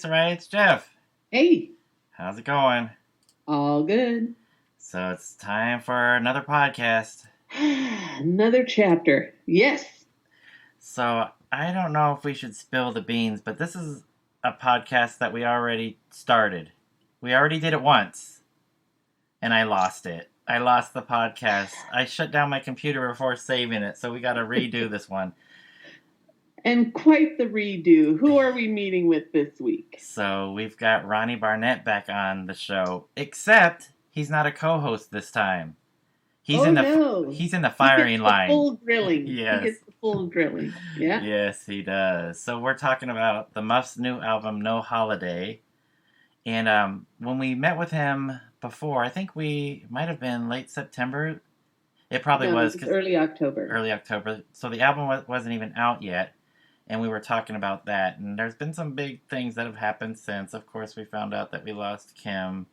Soraya, it's Jeff. Hey. How's it going? All good. So it's time for another podcast. Another chapter. Yes. So I don't know if we should spill the beans, but this is a podcast that we already started. We already did it once, and I lost it. I lost the podcast. I shut down my computer before saving it, so we got to redo this one. And quite the redo. Who are we meeting with this week? So we've got Ronnie Barnett back on the show, except he's not a co-host this time. He's in the firing line. Full grilling. Yes. He gets the full grilling. Yeah. Yes, he does. So we're talking about the Muffs' new album, No Holiday. And when we met with him before, I think we might have been late September. It probably was. It was early October. Early October. So the album wasn't even out yet. And we were talking about that. And there's been some big things that have happened since. Of course, we found out that we lost Kim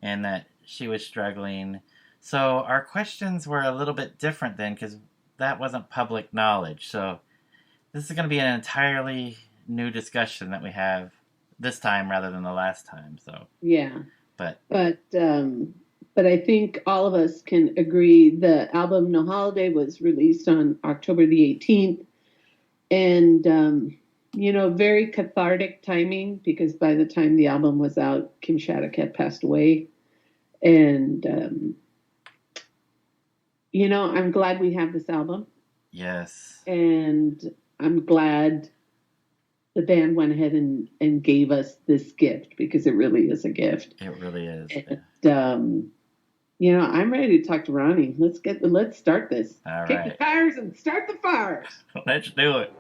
and that she was struggling. So our questions were a little bit different then because that wasn't public knowledge. So this is going to be an entirely new discussion that we have this time rather than the last time. So yeah. But I think all of us can agree the album No Holiday was released on October the 18th. And, very cathartic timing because by the time the album was out, Kim Shattuck had passed away. And, I'm glad we have this album. Yes. And I'm glad the band went ahead and gave us this gift because it really is a gift. It really is. And, I'm ready to talk to Ronnie. Let's start this. All Kick right. the tires and start the fires. Let's do it.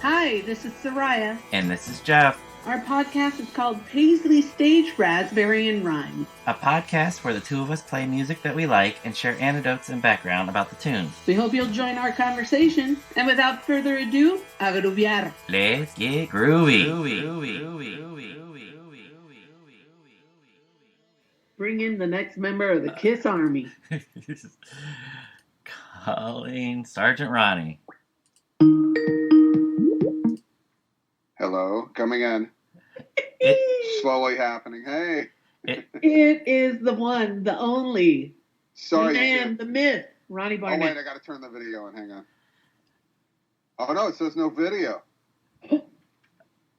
Hi, this is Soraya. And this is Jeff. Our podcast is called Paisley Stage Raspberry and Rhyme. A podcast where the two of us play music that we like and share anecdotes and background about the tunes. We hope you'll join our conversation. And without further ado, a grooviar. Let's get groovy. Bring in the next member of the KISS Army. Calling Sergeant Ronnie. Hello, coming in. Slowly happening. Hey. It is the one, the only, Sorry, the man, the myth, Ronnie Barnett. Oh, wait, I got to turn the video on. Hang on. Oh, no, it says no video.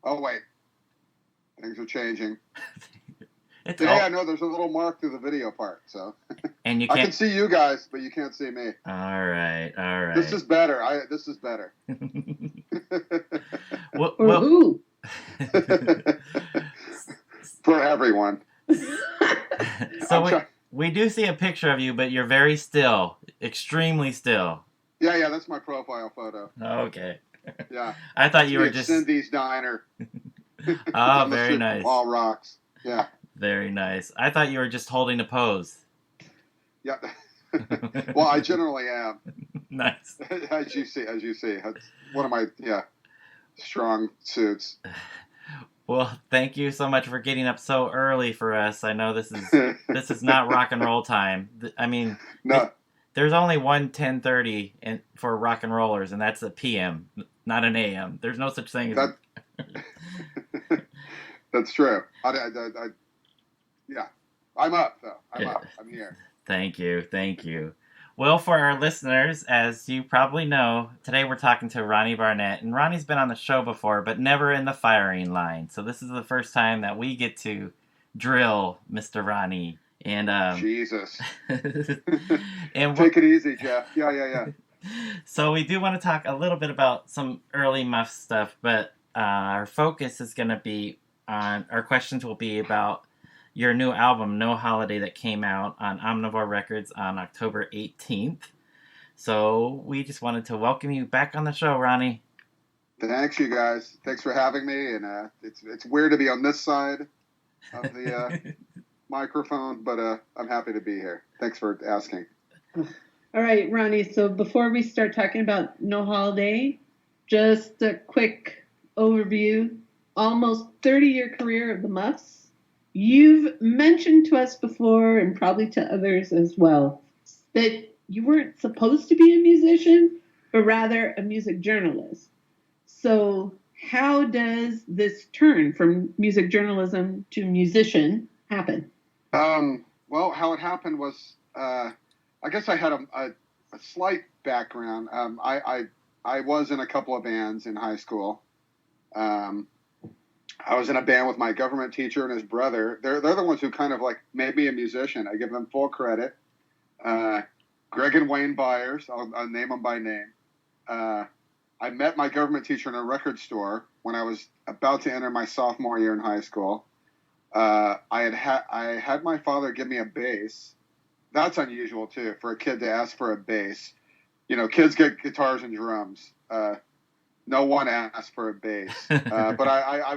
Oh, wait. Things are changing. I know there's a little mark through the video part, so. And you I can see you guys, but you can't see me. All right. This is better. This is better. For who? For everyone. So we do see a picture of you, but you're very still. Extremely still. Yeah, that's my profile photo. Okay. Yeah. I thought you were just... Cindy's Diner. Oh, very nice. All rocks. Yeah. Very nice. I thought you were just holding a pose. Yeah. Well, I generally am. Nice. As you see. That's one of my, strong suits. Well, thank you so much for getting up so early for us. I know this is not rock and roll time. I mean, no. There's only one 10:30 for rock and rollers, and that's a PM, not an AM. There's no such thing as... That's true. I'm up, though. I'm up. I'm here. Thank you. Well, for our listeners, as you probably know, today we're talking to Ronnie Barnett. And Ronnie's been on the show before, but never in the firing line. So this is the first time that we get to drill Mr. Ronnie. And Jesus. And take it easy, Jeff. Yeah. So we do want to talk a little bit about some early Muff stuff, but our focus is going to be on... Our questions will be about your new album, No Holiday, that came out on Omnivore Records on October 18th. So we just wanted to welcome you back on the show, Ronnie. Thanks, you guys. Thanks for having me. And it's weird to be on this side of the microphone, but I'm happy to be here. Thanks for asking. All right, Ronnie. So before we start talking about No Holiday, just a quick overview. Almost 30-year career of the Muffs. You've mentioned to us before, and probably to others as well, that you weren't supposed to be a musician, but rather a music journalist. So how does this turn from music journalism to musician happen? Well, how it happened was, I guess I had a slight background. I was in a couple of bands in high school. I was in a band with my government teacher and his brother. They're the ones who kind of like made me a musician. I give them full credit. Greg and Wayne Byers, I'll name them by name. I met my government teacher in a record store when I was about to enter my sophomore year in high school. I had my father give me a bass. That's unusual too for a kid to ask for a bass. You know, kids get guitars and drums. No one asked for a bass. But I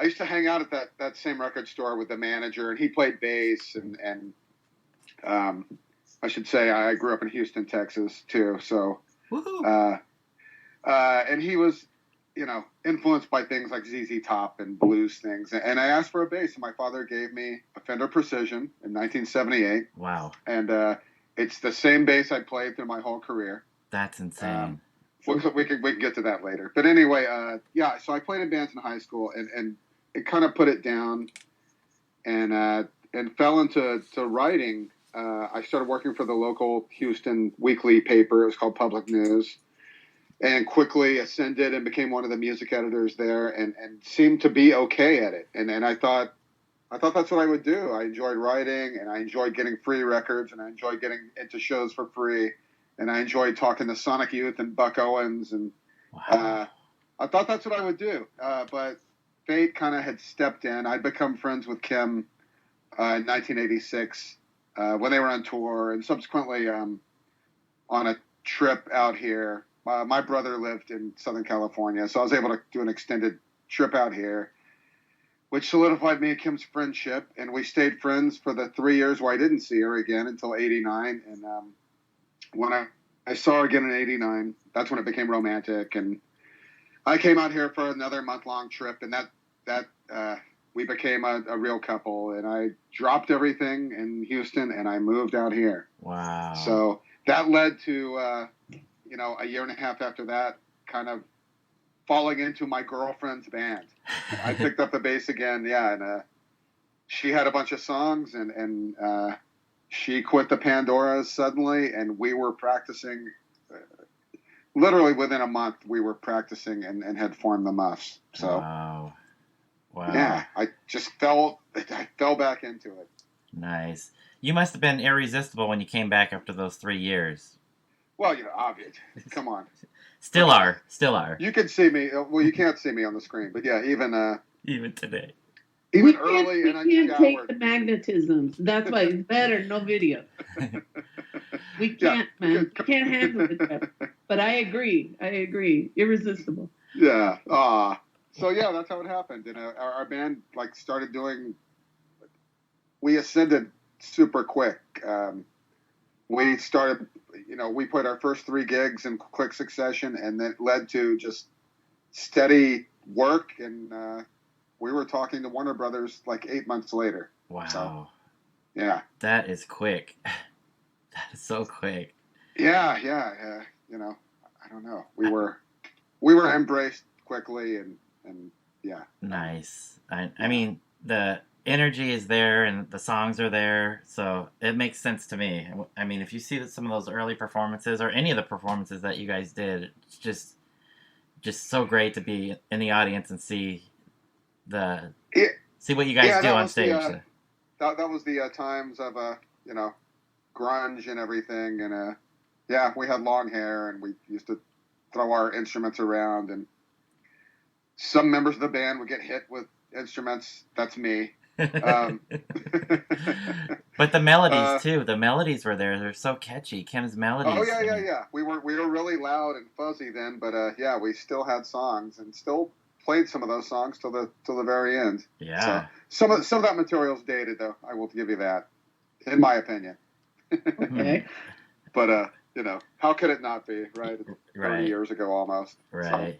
used to hang out at that same record store with the manager, and he played bass. And I should say I grew up in Houston, Texas too. So, and he was, you know, influenced by things like ZZ Top and blues things. And I asked for a bass, and my father gave me a Fender Precision in 1978. Wow. And it's the same bass I played through my whole career. That's insane. We can get to that later. But anyway, yeah, so I played in bands in high school, and it kind of put it down and fell into writing. I started working for the local Houston weekly paper. It was called Public News. And quickly ascended and became one of the music editors there, and seemed to be okay at it. And I thought that's what I would do. I enjoyed writing, and I enjoyed getting free records, and I enjoyed getting into shows for free, and I enjoyed talking to Sonic Youth and Buck Owens, and I thought that's what I would do. But fate kind of had stepped in. I'd become friends with Kim in 1986 when they were on tour, and subsequently on a trip out here. My brother lived in Southern California, so I was able to do an extended trip out here, which solidified me and Kim's friendship. And we stayed friends for the 3 years where I didn't see her again until 89. And when I saw her again in 89, that's when it became romantic. And I came out here for another month-long trip, and that we became a real couple. And I dropped everything in Houston, and I moved out here. Wow. So that led to... you know, a year and a half after that, kind of falling into my girlfriend's band. I picked up the bass again, yeah, and she had a bunch of songs, and she quit the Pandoras suddenly, and we were practicing. Literally within a month, we were practicing and had formed the Muffs. So, wow, yeah, I fell back into it. Nice. You must have been irresistible when you came back after those 3 years. Well, you know, obvious. Come on. Still are. You can see me. Well, you can't see me on the screen, but yeah, even today. Even early, and I can't take the magnetisms. That's why it's better no video. We can't, man. We can't handle it. But I agree. Irresistible. Yeah. So yeah, that's how it happened. And our band started doing. We ascended super quick. We started. You know, we played our first 3 gigs in quick succession, and that led to just steady work. And we were talking to Warner Brothers 8 months later. Wow. So, yeah. That is quick. That is so quick. Yeah. You know, I don't know. We were embraced quickly, and yeah. Nice. I mean, the energy is there and the songs are there, so it makes sense to me. I mean, if you see some of those early performances or any of the performances that you guys did, it's just so great to be in the audience and see what you guys do on stage. That was the times of you know, grunge and everything, and yeah, we had long hair and we used to throw our instruments around, and some members of the band would get hit with instruments. That's me. But the melodies too. The melodies were there. They're so catchy. Kim's melodies. Oh yeah. We were really loud and fuzzy then, but yeah, we still had songs and still played some of those songs till the very end. Yeah. So some of that material's dated, though. I will give you that, in my opinion. Okay. But you know, how could it not be, right? 30 years ago almost. Right. So.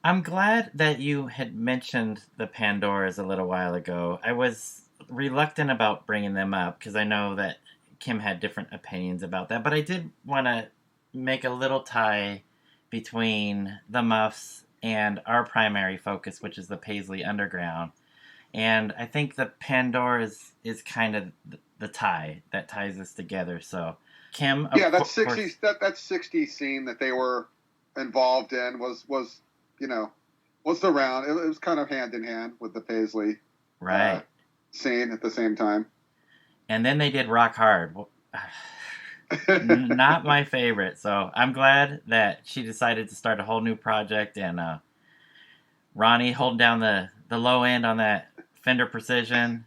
I'm glad that you had mentioned the Pandoras a little while ago. I was reluctant about bringing them up because I know that Kim had different opinions about that. But I did want to make a little tie between the Muffs and our primary focus, which is the Paisley Underground. And I think the Pandora is kind of the tie that ties us together. So Kim, that 60s scene that they were involved in was around. It was kind of hand in hand with the Paisley scene at the same time. And then they did Rock Hard. Not my favorite. So I'm glad that she decided to start a whole new project, and Ronnie holding down the low end on that Fender Precision.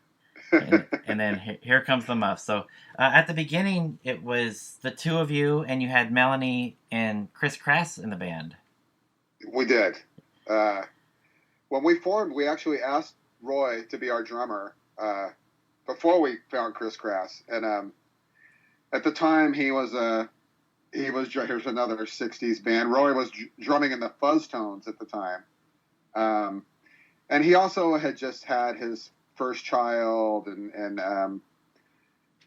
And then here comes the Muffs. So at the beginning, it was the two of you, and you had Melanie and Chris Crass in the band. We did. When we formed, we actually asked Roy to be our drummer before we found Chris Crass. And at the time, here's another 60s band. Roy was drumming in the Fuzz Tones at the time. And he also had just had his first child and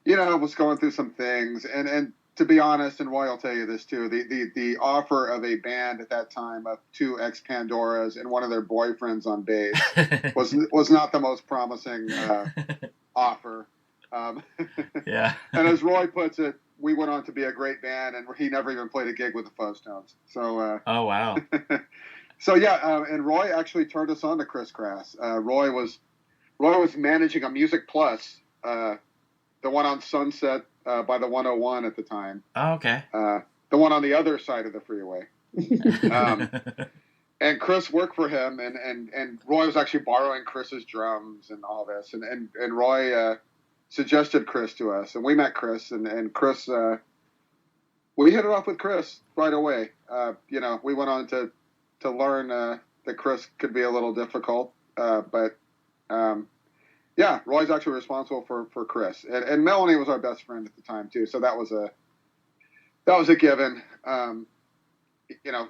was going through some things. And to be honest, and Roy will tell you this too, the offer of a band at that time of two ex-Pandoras and one of their boyfriends on bass was not the most promising offer. Yeah. And as Roy puts it, we went on to be a great band, and he never even played a gig with the Fuzz Tones. So oh wow. So and Roy actually turned us on to Chris Crass. Roy was managing a Music Plus, the one on Sunset by the 101 at the time. Oh, okay. The one on the other side of the freeway. And Chris worked for him, and Roy was actually borrowing Chris's drums and all this, and Roy suggested Chris to us, and we met Chris, and Chris, we hit it off with Chris right away. We went on to learn that Chris could be a little difficult, but Roy's actually responsible for Chris, and Melanie was our best friend at the time too, so that was a given.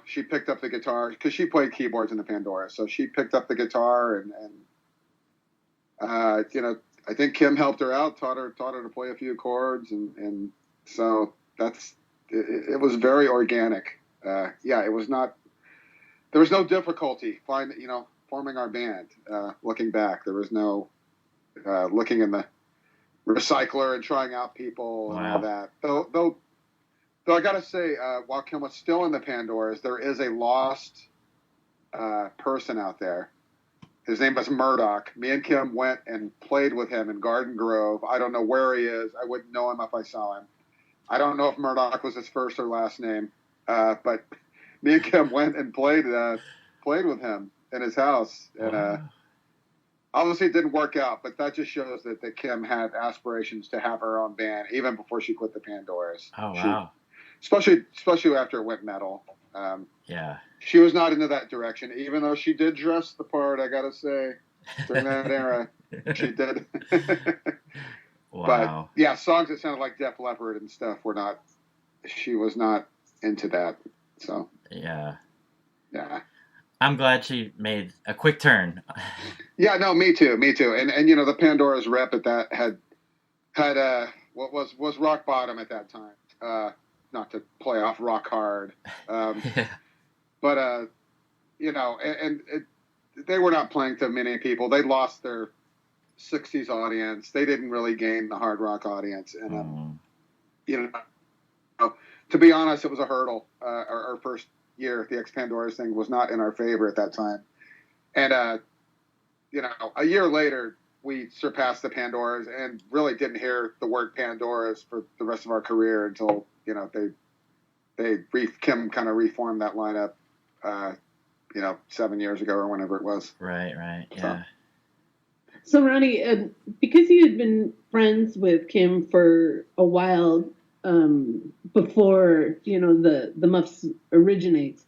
She picked up the guitar because she played keyboards in the Pandora, so she picked up the guitar, and I think Kim helped her out, taught her to play a few chords, and so it was very organic. It was not. There was no difficulty forming our band. Looking back, there was no looking in the recycler and trying out people and all that. Though I gotta say, while Kim was still in the Pandoras, there is a lost person out there. His name was Murdoch. Me and Kim went and played with him in Garden Grove. I don't know where he is. I wouldn't know him if I saw him. I don't know if Murdoch was his first or last name, but me and Kim went and played with him in his house, and obviously it didn't work out. But that just shows that Kim had aspirations to have her own band even before she quit the Pandoras. Oh wow! Especially after it went metal. She was not into that direction, even though she did dress the part. I gotta say, during that era, she did. Wow. But songs that sounded like Def Leppard and stuff she was not into that. So yeah. I'm glad she made a quick turn. Me too. And the Pandora's rep at that had what was rock bottom at that time. Not to play off Rock Hard. But they were not playing to many people. They lost their 60s audience. They didn't really gain the hard rock audience. And to be honest, it was a hurdle. Our first year, the ex-Pandoras thing was not in our favor at that time. And a year later, we surpassed the Pandoras and really didn't hear the word Pandoras for the rest of our career until Kim kind of reformed that lineup. 7 years ago or whenever it was. Right, yeah. So Ronnie, because you had been friends with Kim for a while before the Muffs originates,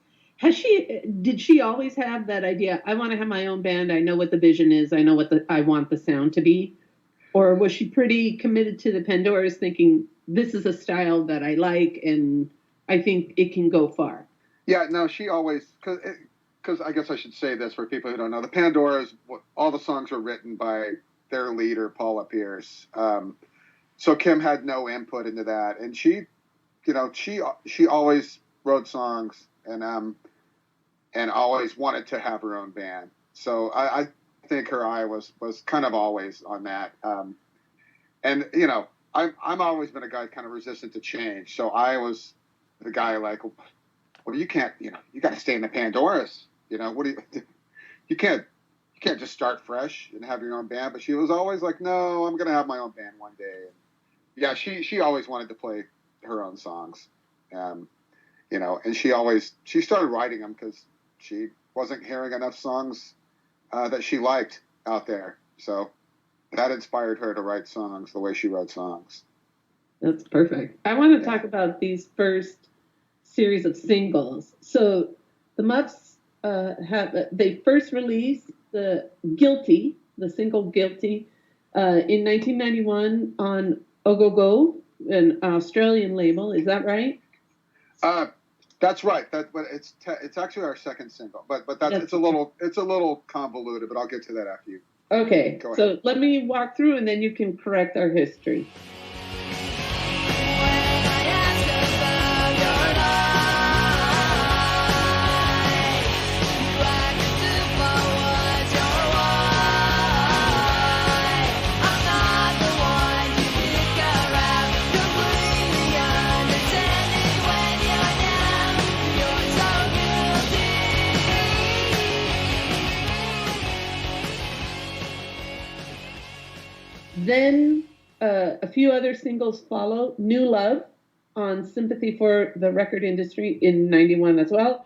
did she always have that idea? I want to have my own band. I know what the vision is. I know what I want the sound to be. Or was she pretty committed to the Pandoras, thinking this is a style that I like and I think it can go far? Yeah, no, she always, because I guess I should say this for people who don't know, the Pandoras, all the songs were written by their leader, Paula Pierce. So Kim had no input into that, and she always wrote songs, and and always wanted to have her own band. So I think her eye was kind of always on that. And you know, I'm always been a guy kind of resistant to change. So I was the guy like, well, you can't, you know, you got to stay in the Pandoras. You know, what do you can't just start fresh and have your own band. But she was always like, no, I'm gonna have my own band one day. And yeah, she always wanted to play her own songs. You know, and she started writing them because she wasn't hearing enough songs that she liked out there. So that inspired her to write songs the way she wrote songs. That's perfect. I want to talk about these first series of singles. So the Muffs they first released the single Guilty, in 1991 on Ogogo, an Australian label. Is that right? That's right. But it's actually our second single. But it's a little convoluted. But I'll get to that after you. Okay. So let me walk through, and then you can correct our history. Then a few other singles follow. New Love on Sympathy for the Record Industry in 91 as well.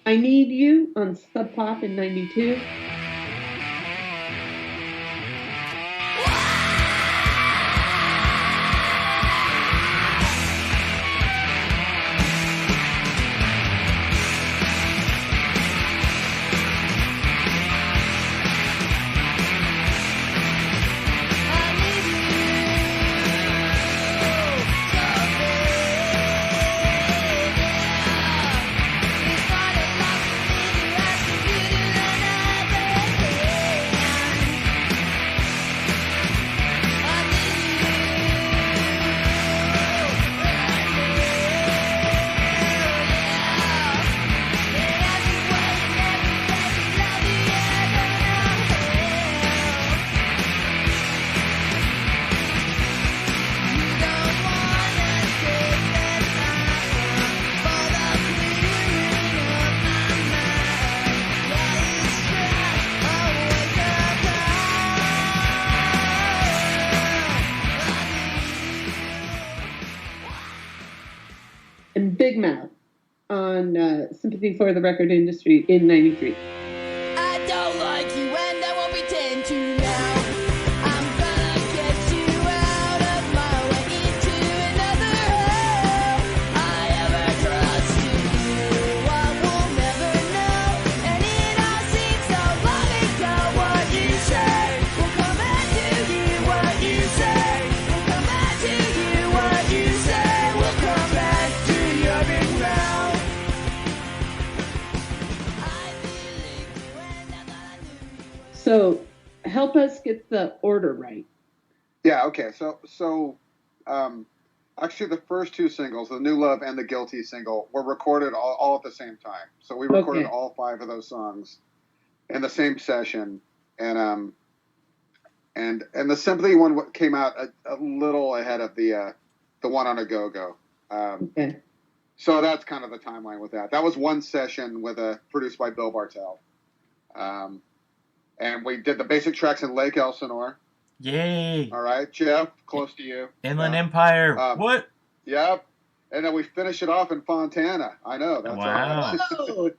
I Need You on Sub Pop in 92. And Big Mouth on Sympathy for the Record Industry in 93. I don't like you and I won't pretend to now. I'm gonna get you out of my way into another hell. I ever trusted you, I will never know. And it all seems so long ago. What you say will come back to you. What you say will come back to you. What you say will come back to your big mouth. So help us get the order right. Yeah, okay. So actually the first two singles, the New Love and the Guilty single, were recorded all at the same time. So we recorded all 5 of those songs in the same session. And the Sympathy one came out a little ahead of the one on A Go-Go. Okay. So that's kind of the timeline with that. That was one session produced by Bill Bartell. And we did the basic tracks in Lake Elsinore. Yay! All right, Jeff, close to you. Inland Empire. What? Yep. And then we finish it off in Fontana. I know. That's wow. Oh,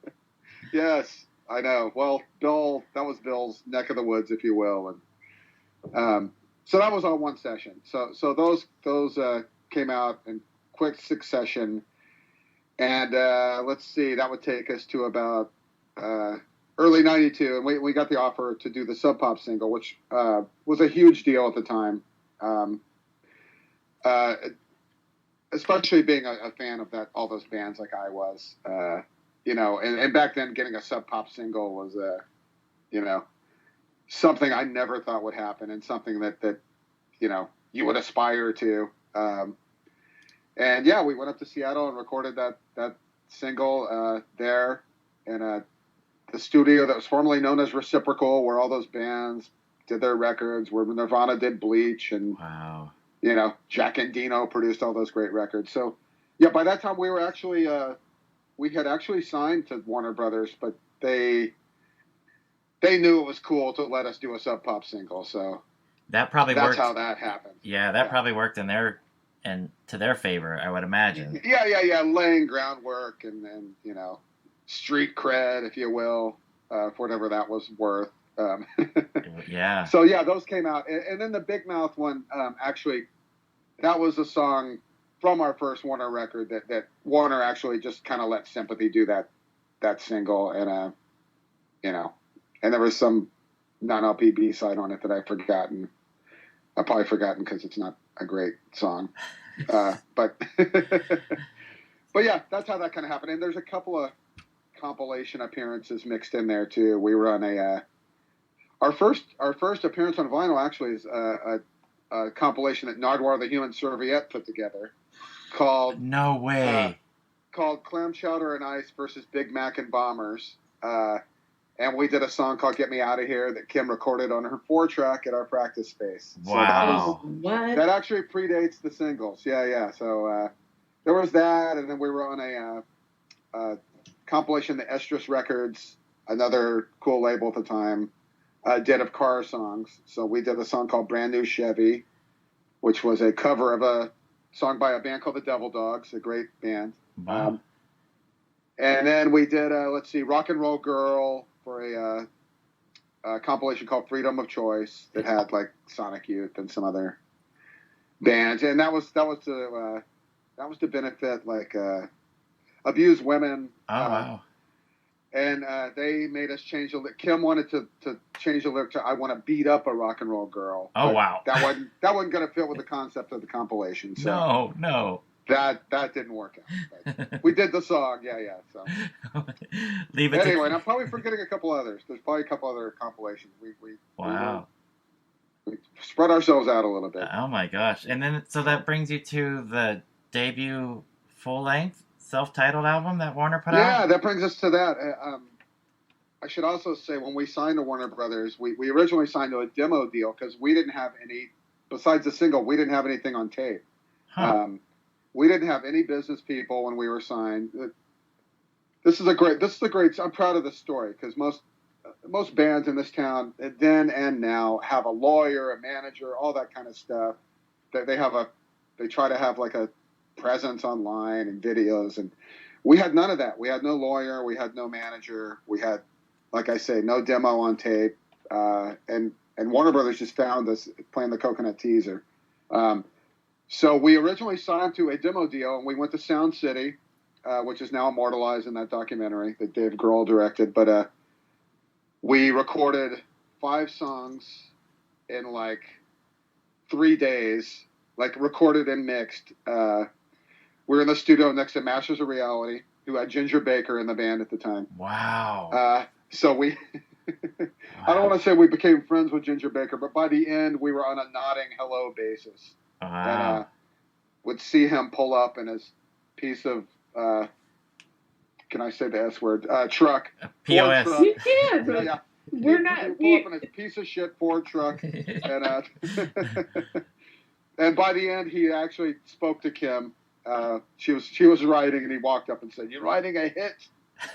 Yes, I know. Well, Bill, that was Bill's neck of the woods, if you will. And so that was all one session. So those came out in quick succession. And let's see, that would take us to about early 92. And we got the offer to do the Sub Pop single, which was a huge deal at the time. Especially being a fan of all those bands like I was, and back then getting a Sub Pop single was, something I never thought would happen and something that you would aspire to. And yeah, we went up to Seattle and recorded that single there in the studio that was formerly known as Reciprocal, where all those bands did their records, where Nirvana did Bleach, and wow. Jack and Dino produced all those great records. So yeah, by that time we were actually we had actually signed to Warner Brothers, but they knew it was cool to let us do a Sub Pop single. So that's worked. How that happened. Yeah, that probably worked to their favor, I would imagine. Yeah. Laying groundwork and street cred, if you will, for whatever that was worth. Yeah. So yeah, those came out, and then the Big Mouth one, actually, that was a song from our first Warner record that Warner actually just kind of let Sympathy do that single, and and there was some non-LP B-side on it that I've forgotten. I've probably forgotten because it's not a great song, but but yeah, that's how that kind of happened. And there's a couple of compilation appearances mixed in there too. We were on our first appearance on vinyl actually is a compilation that Nardwar the Human Serviette put together called No way. Called Clam Chowder and Ice versus Big Mac and Bombers. And we did a song called Get Me Out of Here that Kim recorded on her 4-track at our practice space. Wow. So what? that actually predates the singles. Yeah. So there was that, and then we were on a compilation that Estrus Records, another cool label at the time, did of car songs. So we did a song called Brand New Chevy, which was a cover of a song by a band called the Devil Dogs, a great band. Wow. And then we did, Rock and Roll Girl for a compilation called Freedom of Choice that had like Sonic Youth and some other bands. And that was to benefit like abused women. Oh, wow. And they made us change the lyric. Kim wanted to change the lyric to "I want to beat up a rock and roll girl." Oh, wow. That wasn't going to fit with the concept of the compilation. So No. That didn't work out. But we did the song, yeah. So Leave it. Anyway, and I'm probably forgetting a couple others. There's probably a couple other compilations. Wow. We spread ourselves out a little bit. Oh my gosh! And then so that brings you to the debut full-length self-titled album that Warner put out? Yeah, that brings us to that. I should also say when we signed to Warner Brothers, we originally signed to a demo deal because we didn't have any, besides the single, we didn't have anything on tape. Huh. We didn't have any business people when we were signed. This is a great, I'm proud of this story because most bands in this town then and now have a lawyer, a manager, all that kind of stuff. They try to have like a presence online and videos, and we had none of that. We had no lawyer, we had no manager, we had, like I say, no demo on tape, and Warner Brothers just found us playing the Coconut Teaser. So we originally signed to a demo deal, and we went to Sound City, which is now immortalized in that documentary that Dave Grohl directed. But we recorded 5 songs in like 3 days, like recorded and mixed. We were in the studio next to Masters of Reality, who had Ginger Baker in the band at the time. Wow. So we, I don't want to say we became friends with Ginger Baker, but by the end, we were on a nodding hello basis. Wow. And would see him pull up in his piece of, can I say the S word? Truck. POS. Truck. You can, but Yeah. we're He'd not. pull up in his piece of shit Ford truck. And, and by the end, he actually spoke to Kim. She was writing, and he walked up and said, "You're writing a hit."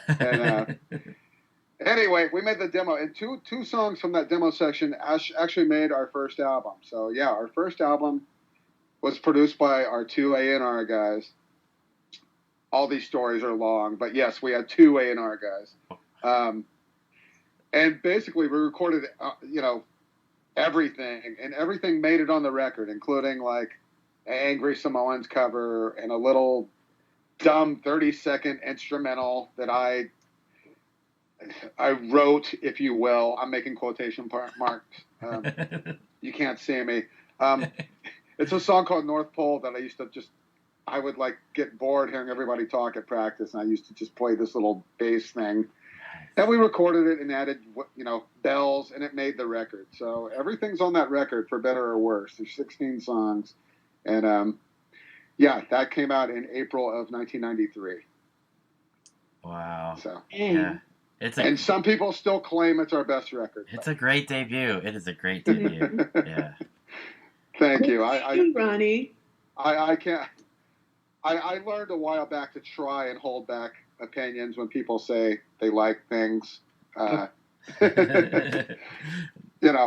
And Anyway, we made the demo, and two songs from that demo section actually made our first album. So yeah, our first album was produced by our two A&R guys. All these stories are long, but yes, we had two A&R guys. And basically we recorded, everything, and everything made it on the record, including like an Angry Samoans cover and a little dumb 30-second instrumental that I wrote, if you will. I'm making quotation marks. You can't see me. It's a song called North Pole that I would like get bored hearing everybody talk at practice, and I used to just play this little bass thing. And we recorded it and added, bells, and it made the record. So everything's on that record, for better or worse. There's 16 songs. And, that came out in April of 1993. Wow. So, yeah. And some people still claim it's our best record. It's a great debut. It is a great debut. Yeah. Thank you. Ronnie. I can't. I learned a while back to try and hold back opinions when people say they like things. So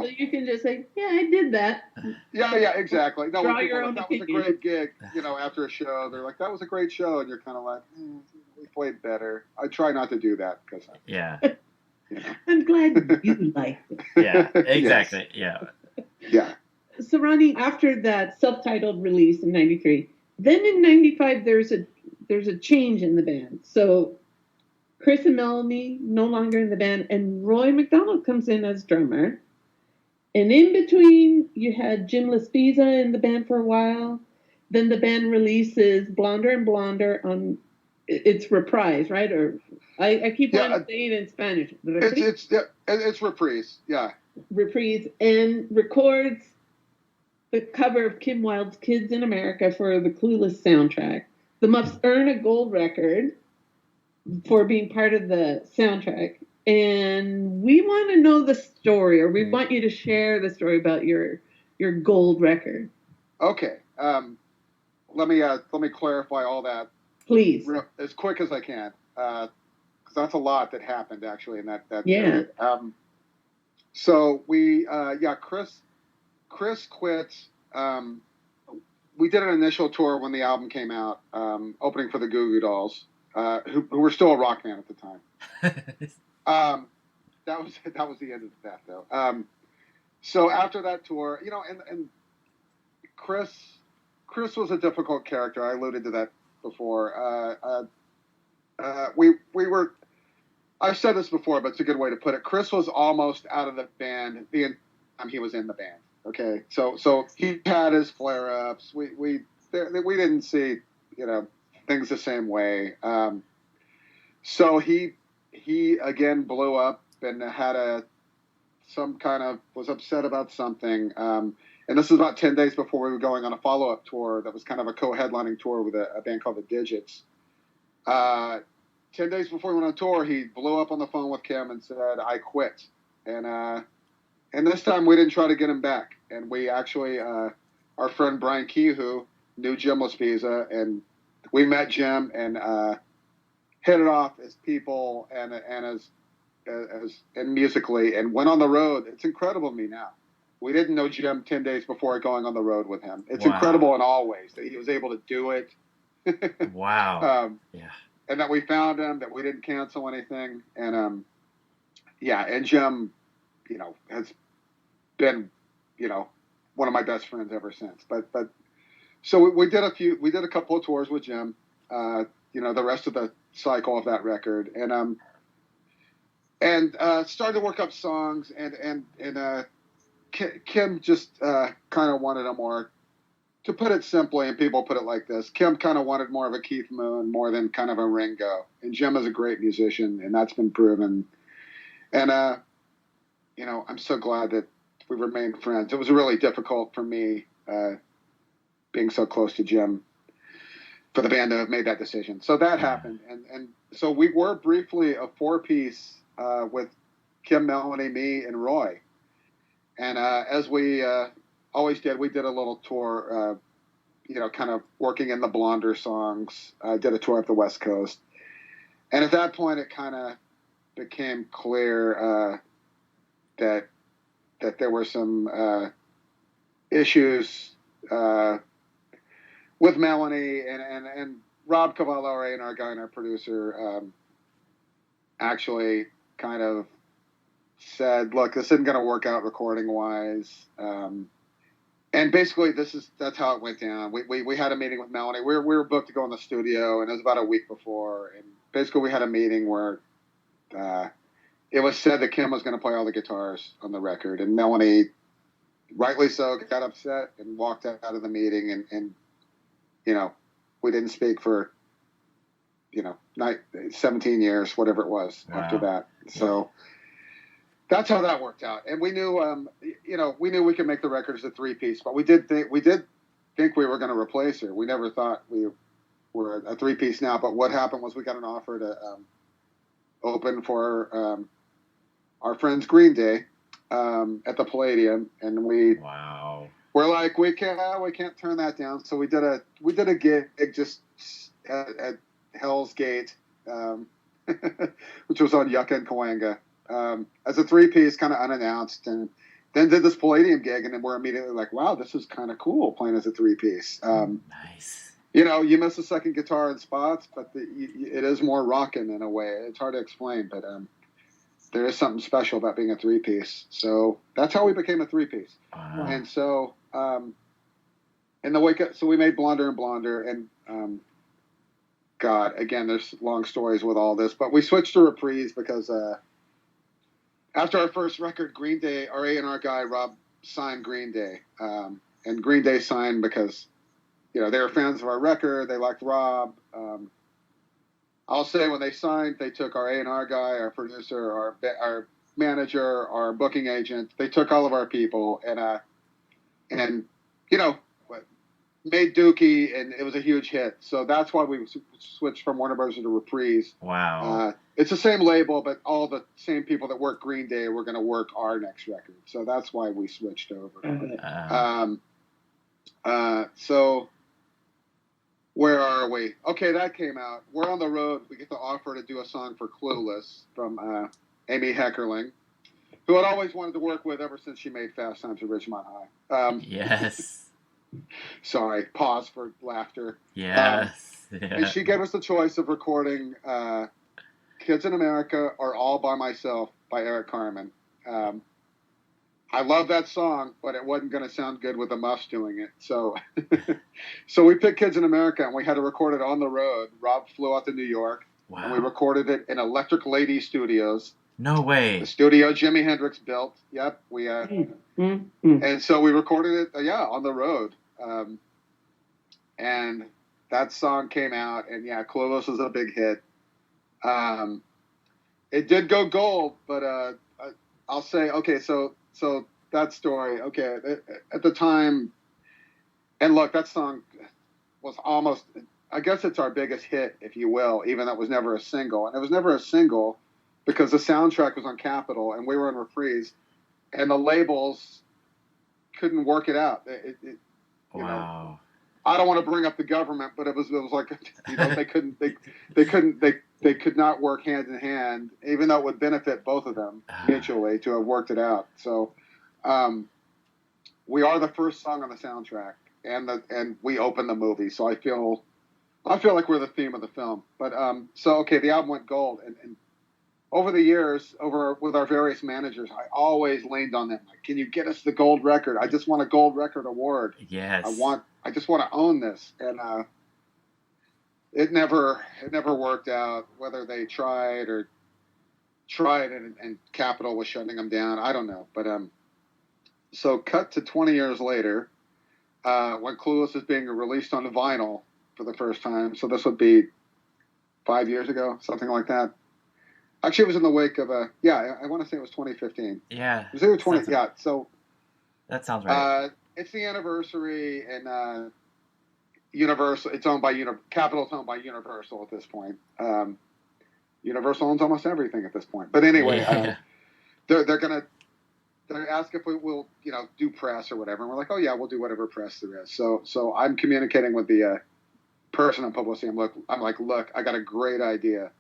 you can just say, yeah, I did that. Yeah, exactly. No, Draw your own that was a great gig, after a show. They're like, that was a great show. And you're kind of like, we played better. I try not to do that because I'm glad you liked it. Yeah, exactly. Yes. Yeah. So Ronnie, after that self-titled release in '93, then in '95 there's a change in the band. So Chris and Melanie no longer in the band, and Roy McDonald comes in as drummer. And in between, you had Jim Laspiza in the band for a while. Then the band releases Blonder and Blonder on its Reprise, right? Or I keep wanting to say it in Spanish. It's Reprise, yeah. Reprise, and records the cover of Kim Wilde's Kids in America for the Clueless soundtrack. The Muffs earn a gold record for being part of the soundtrack. And we want to know the story, or we want you to share the story about your gold record. Okay. Let me clarify all that. Please. As quick as I can. Because that's a lot that happened, actually, in that yeah. period. So we, Chris quit. We did an initial tour when the album came out, opening for the Goo Goo Dolls, who were still a rock band at the time. That was the end of that, though. So after that tour, and Chris was a difficult character. I alluded to that before. We were. I've said this before, but it's a good way to put it. Chris was almost out of the band the time he was in the band. Okay, so he had his flare-ups. We didn't see things the same way. So he again blew up and was upset about something. And this was about 10 days before we were going on a follow-up tour that was kind of a co-headlining tour with a band called The Digits. 10 days before we went on tour, he blew up on the phone with Kim and said, I quit. And this time we didn't try to get him back. And we actually, our friend Brian Kehoe knew Jim Laspiza, and we met Jim and hit it off as people and as musically, and went on the road. It's incredible to me now. We didn't know Jim 10 days before going on the road with him. It's incredible in all ways that he was able to do it. Wow. Yeah. And that we found him, that we didn't cancel anything. And, and Jim, has been, one of my best friends ever since. But so we did a couple of tours with Jim, the rest of the cycle of that record. And started to work up songs, and Kim just kind of wanted a more, to put it simply, and people put it like this, Kim kind of wanted more of a Keith Moon more than kind of a Ringo. And Jim is a great musician, and that's been proven. And, I'm so glad that we remained friends. It was really difficult for me being so close to Jim for the band to have made that decision. So that happened. And so we were briefly a four-piece with Kim, Melanie, me, and Roy. And as we always did, we did a little tour, kind of working in the Blonder songs. Did a tour up the West Coast. And at that point, it kind of became clear that there were some issues with Melanie and Rob Cavallo, our A&R guy and our producer, actually kind of said, "Look, this isn't going to work out recording wise." And basically, that's how it went down. We had a meeting with Melanie. We were booked to go in the studio, and it was about a week before. And basically, we had a meeting where it was said that Kim was going to play all the guitars on the record, and Melanie, rightly so, got upset and walked out of the meeting. And we didn't speak for 17 years, whatever it was. Wow. After that. So. That's how that worked out, and we knew, we knew we could make the record as a 3-piece, but we did think we were going to replace her. We never thought we were a 3-piece now. But what happened was we got an offer to open for our friends Green Day at the Palladium, and we're like, we can't turn that down. So we did a gig just at Hell's Gate, which was on Yucca and Cahuenga. As a 3-piece, kind of unannounced, and then did this Palladium gig, and then we're immediately like, wow, this is kind of cool playing as a 3-piece. Nice. You miss a second guitar in spots, but it is more rockin' in a way. It's hard to explain, but there is something special about being a 3-piece. So that's how we became a 3-piece. Wow. And so in the wake up, so we made Blonder and Blonder, and God, again, there's long stories with all this, but we switched to Reprise because after our first record, Green Day, our A&R guy, Rob, signed Green Day. And Green Day signed because, they were fans of our record. They liked Rob. I'll say when they signed, they took our A&R guy, our producer, our manager, our booking agent. They took all of our people and made Dookie, and it was a huge hit. So that's why we switched from Warner Bros. To Reprise. Wow. It's the same label, but all the same people that work Green Day were going to work our next record. So that's why we switched over. So where are we? Okay, that came out. We're on the road. We get the offer to do a song for Clueless from Amy Heckerling, who I'd always wanted to work with ever since she made Fast Times at Ridgemont High. Yes. Sorry, pause for laughter. Yes. And she gave us the choice of recording Kids in America or All by Myself by Eric Carmen. I love that song, but it wasn't going to sound good with the Muffs doing it. So so we picked Kids in America, and we had to record it on the road. Rob flew out to New York, and we recorded it in Electric Lady Studios. No way. The studio Jimi Hendrix built. Yep. And so we recorded it, on the road. And that song came out, and Clueless was a big hit. It did go gold, but I'll say, okay, so that story, okay, at the time, and look, that song was almost, I guess it's our biggest hit, if you will, even though it was never a single. And it was never a single because the soundtrack was on Capitol, and we were in Reprise, and the labels couldn't work it out. You know, I don't want to bring up the government, but it was like, they could not work hand in hand, even though it would benefit both of them mutually to have worked it out. So, we are the first song on the soundtrack, and we open the movie. So I feel like we're the theme of the film. But the album went gold, and over the years, with our various managers, I always leaned on them. Like, can you get us the gold record? I just want a gold record award. Yes. I just want to own this. And it never worked out. Whether they tried and Capitol was shutting them down, I don't know. But so cut to 20 years later, when Clueless is being released on vinyl for the first time. So this would be 5 years ago, something like that. Actually, it was in the wake of I want to say it was 2015. Yeah. It was either 20. Yeah. So that sounds right. It's the anniversary, and Universal. It's owned by Capitol's owned by Universal at this point. Universal owns almost everything at this point. But anyway, they're asking if we will do press or whatever, and we're like, oh yeah, we'll do whatever press there is. So I'm communicating with the person in publicity. I'm like, look, I got a great idea.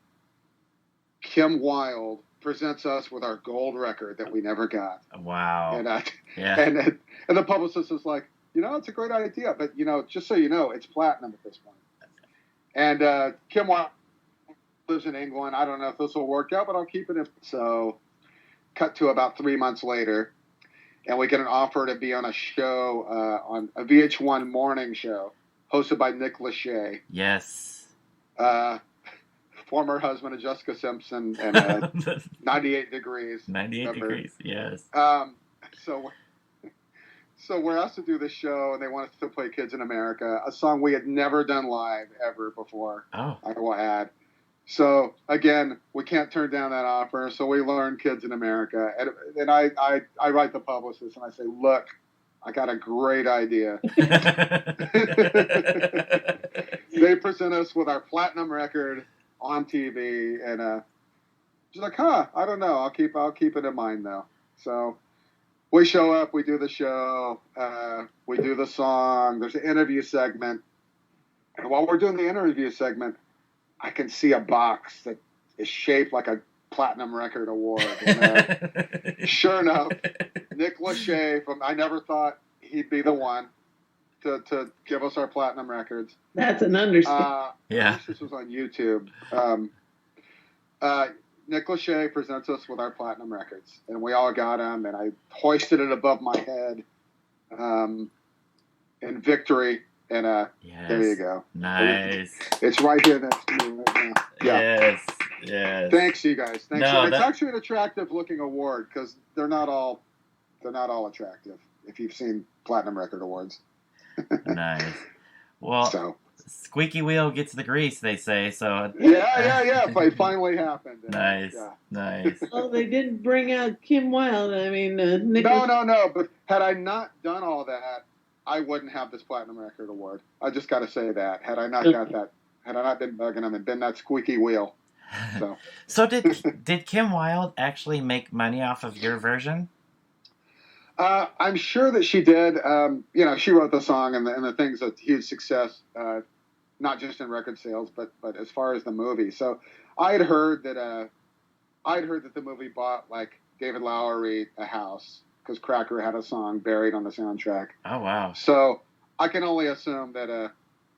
Kim Wilde presents us with our gold record that we never got. Wow. And Yeah. and the publicist was like, it's a great idea, but just so you know, it's platinum at this point. And Kim Wilde lives in England. I don't know if this will work out, but I'll keep it. So, cut to about 3 months later, and we get an offer to be on a show, on a VH1 morning show, hosted by Nick Lachey. Yes. Former husband of Jessica Simpson, and 98 Degrees. 98 remember? Degrees, yes. So we're asked to do this show, and they want us to play Kids in America, a song we had never done live ever before. Oh. I will add. So, again, we can't turn down that offer, so we learn Kids in America. And I write the publicist, and I say, look, I got a great idea. They present us with our platinum record on TV, and she's like, I don't know. I'll keep it in mind, though. So we show up, we do the show, we do the song, there's an interview segment. And while we're doing the interview segment, I can see a box that is shaped like a platinum record award. And, sure enough, Nick Lachey I never thought he'd be the one to give us our platinum records. That's an understatement. Yeah. This was on YouTube. Nick Lachey presents us with our platinum records, and we all got them, and I hoisted it above my head in victory, and Yes. there you go. Nice. It's right here next to me right now. Yeah. Yes. Thanks, you guys. Thanks. No, It's actually an attractive-looking award because they're not all attractive. If you've seen platinum record awards. Nice. Well, So. squeaky wheel gets the grease, they say. So. Yeah. It finally happened. Nice. Yeah. Nice. Well, they didn't bring out Kim Wilde. I mean, Nick. No. But had I not done all that, I wouldn't have this platinum record award. I just got to say that. Had I not got that, had I not been bugging them and been that squeaky wheel. So did Kim Wilde actually make money off of your version? I'm sure that she did. She wrote the song and the things that huge success, not just in record sales, but as far as the movie. So I had heard that the movie bought like David Lowery a house because Cracker had a song buried on the soundtrack. Oh wow! So I can only assume that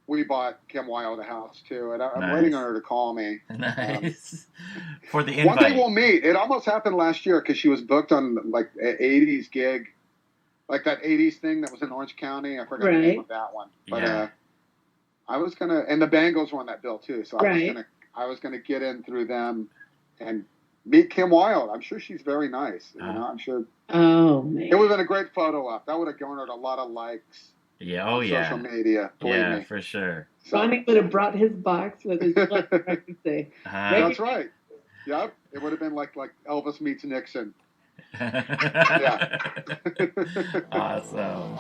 we bought Kim Wilde a house too, and I'm Nice. waiting on her to call me. Nice. For the invite. One day we'll meet. It almost happened last year because she was booked on like an 80s gig, like that 80s thing that was in Orange County. I forgot the name of that one. But Yeah. I was gonna, and the Bangles won that bill too. So Right. I was gonna get in through them and meet Kim Wilde. I'm sure she's very nice. I'm sure Oh, man. it would have been a great photo op. That would have garnered a lot of likes. Yeah. Oh on yeah. Social media. Believe Yeah, me. for sure. So- Ronnie would have brought his box with his record say. That's right. Yep. It would have been like Elvis meets Nixon. Awesome.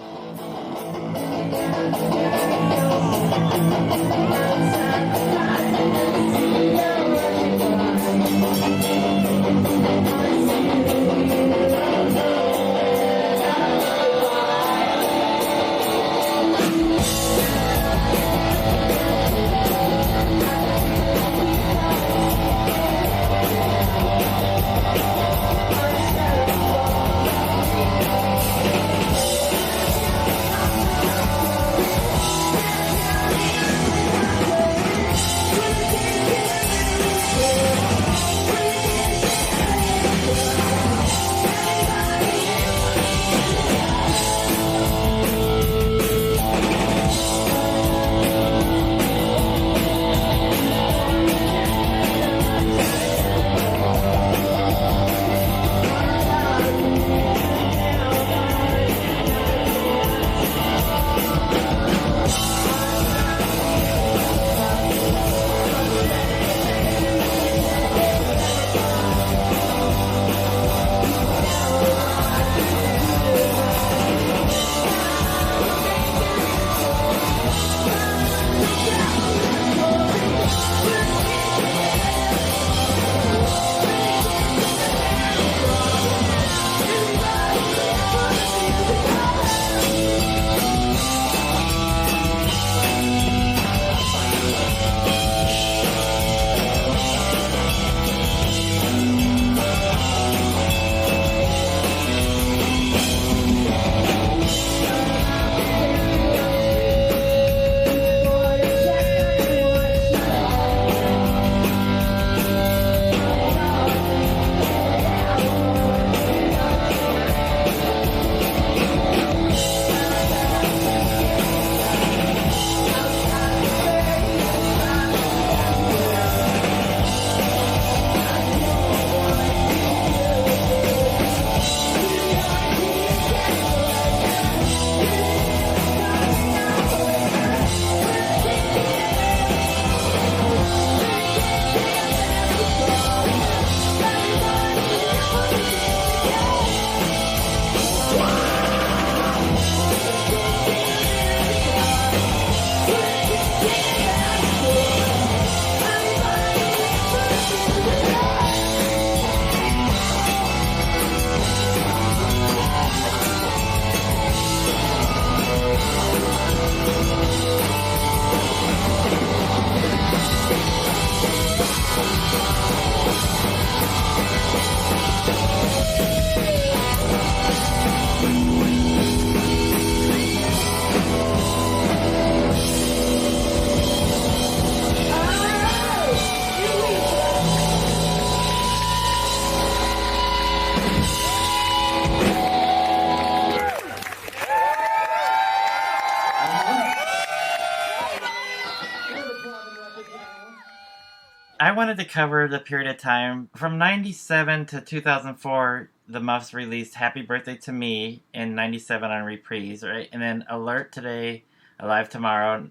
wanted to cover the period of time from 97 to 2004. The Muffs released Happy Birthday to Me in 97 on Reprise, right? And then Alert Today, Alive Tomorrow,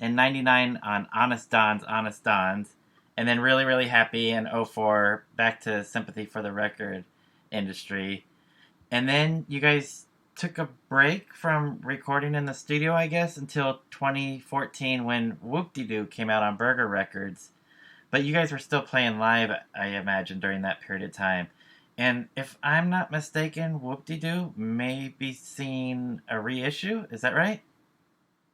in 99 on Honest Don's, and then Really, Really Happy in 04, back to Sympathy for the Record Industry. And then you guys took a break from recording in the studio, I guess, until 2014 when Whoop-De-Doo came out on Burger Records. But you guys were still playing live, I imagine, during that period of time. And if I'm not mistaken, Whoop-De-Doo may be seeing a reissue. Is that right?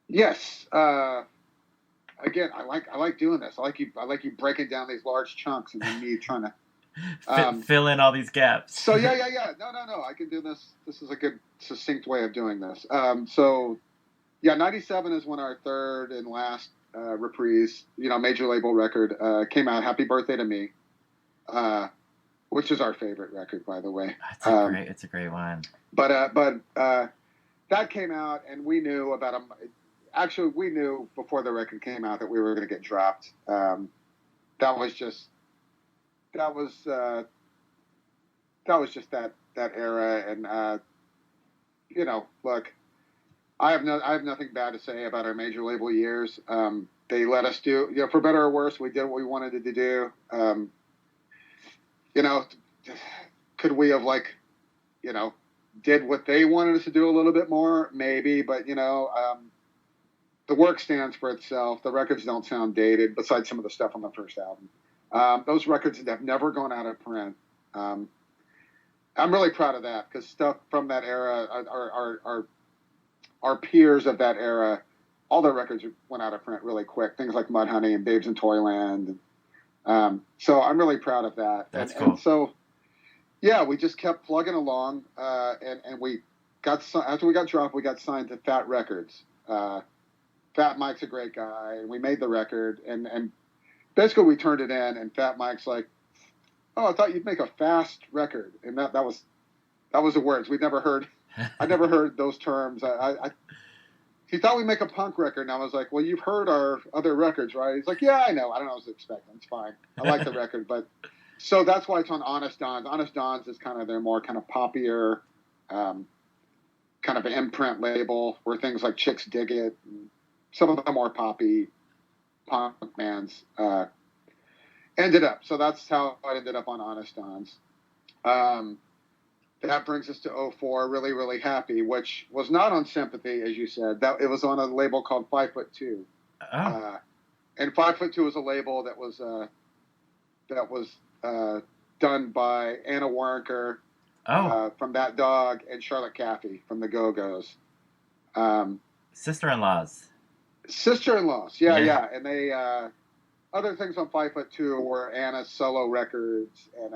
Yes. Again, I like doing this. I like you breaking down these large chunks and then me trying to fill in all these gaps. So yeah. No. I can do this. This is a good succinct way of doing this. So yeah, 97 is when our third and last Reprise, major label record came out. Happy Birthday to Me, which is our favorite record, by the way. It's a great one. But that came out, and we knew about them. Actually, we knew before the record came out that we were going to get dropped. That was just that era, and look, I have nothing bad to say about our major label years. They let us do, for better or worse, we did what we wanted to do. Could we have did what they wanted us to do a little bit more? Maybe, but the work stands for itself. The records don't sound dated, besides some of the stuff on the first album. Those records have never gone out of print. I'm really proud of that, because stuff from that era, our peers of that era, all their records went out of print really quick. Things like Mudhoney and Babes in Toyland. So I'm really proud of that. That's cool. And so, yeah, we just kept plugging along, and we after we got dropped, we got signed to Fat Records. Fat Mike's a great guy, and we made the record, and basically we turned it in, and Fat Mike's like, "Oh, I thought you'd make a fast record," and that was the words we'd never heard. I never heard those terms. He thought we'd make a punk record, and I was like, "Well, you've heard our other records, right?" He's like, "Yeah, I know. I don't know what I was expecting. It's fine. I like the record, but." So that's why it's on Honest Don's. Honest Don's is kind of their more kind of poppier, kind of an imprint label where things like Chicks Dig It, and some of the more poppy punk bands ended up. So that's how I ended up on Honest Don's. That brings us to 04, Really, Really Happy, which was not on Sympathy, as you said. That it was on a label called 5'2". Oh. And 5'2" was a label that was done by Anna Warnker from That Dog and Charlotte Caffey from the Go-Go's. Sister-in-laws. Sister-in-laws, yeah. And they other things on 5'2" were Anna's solo records and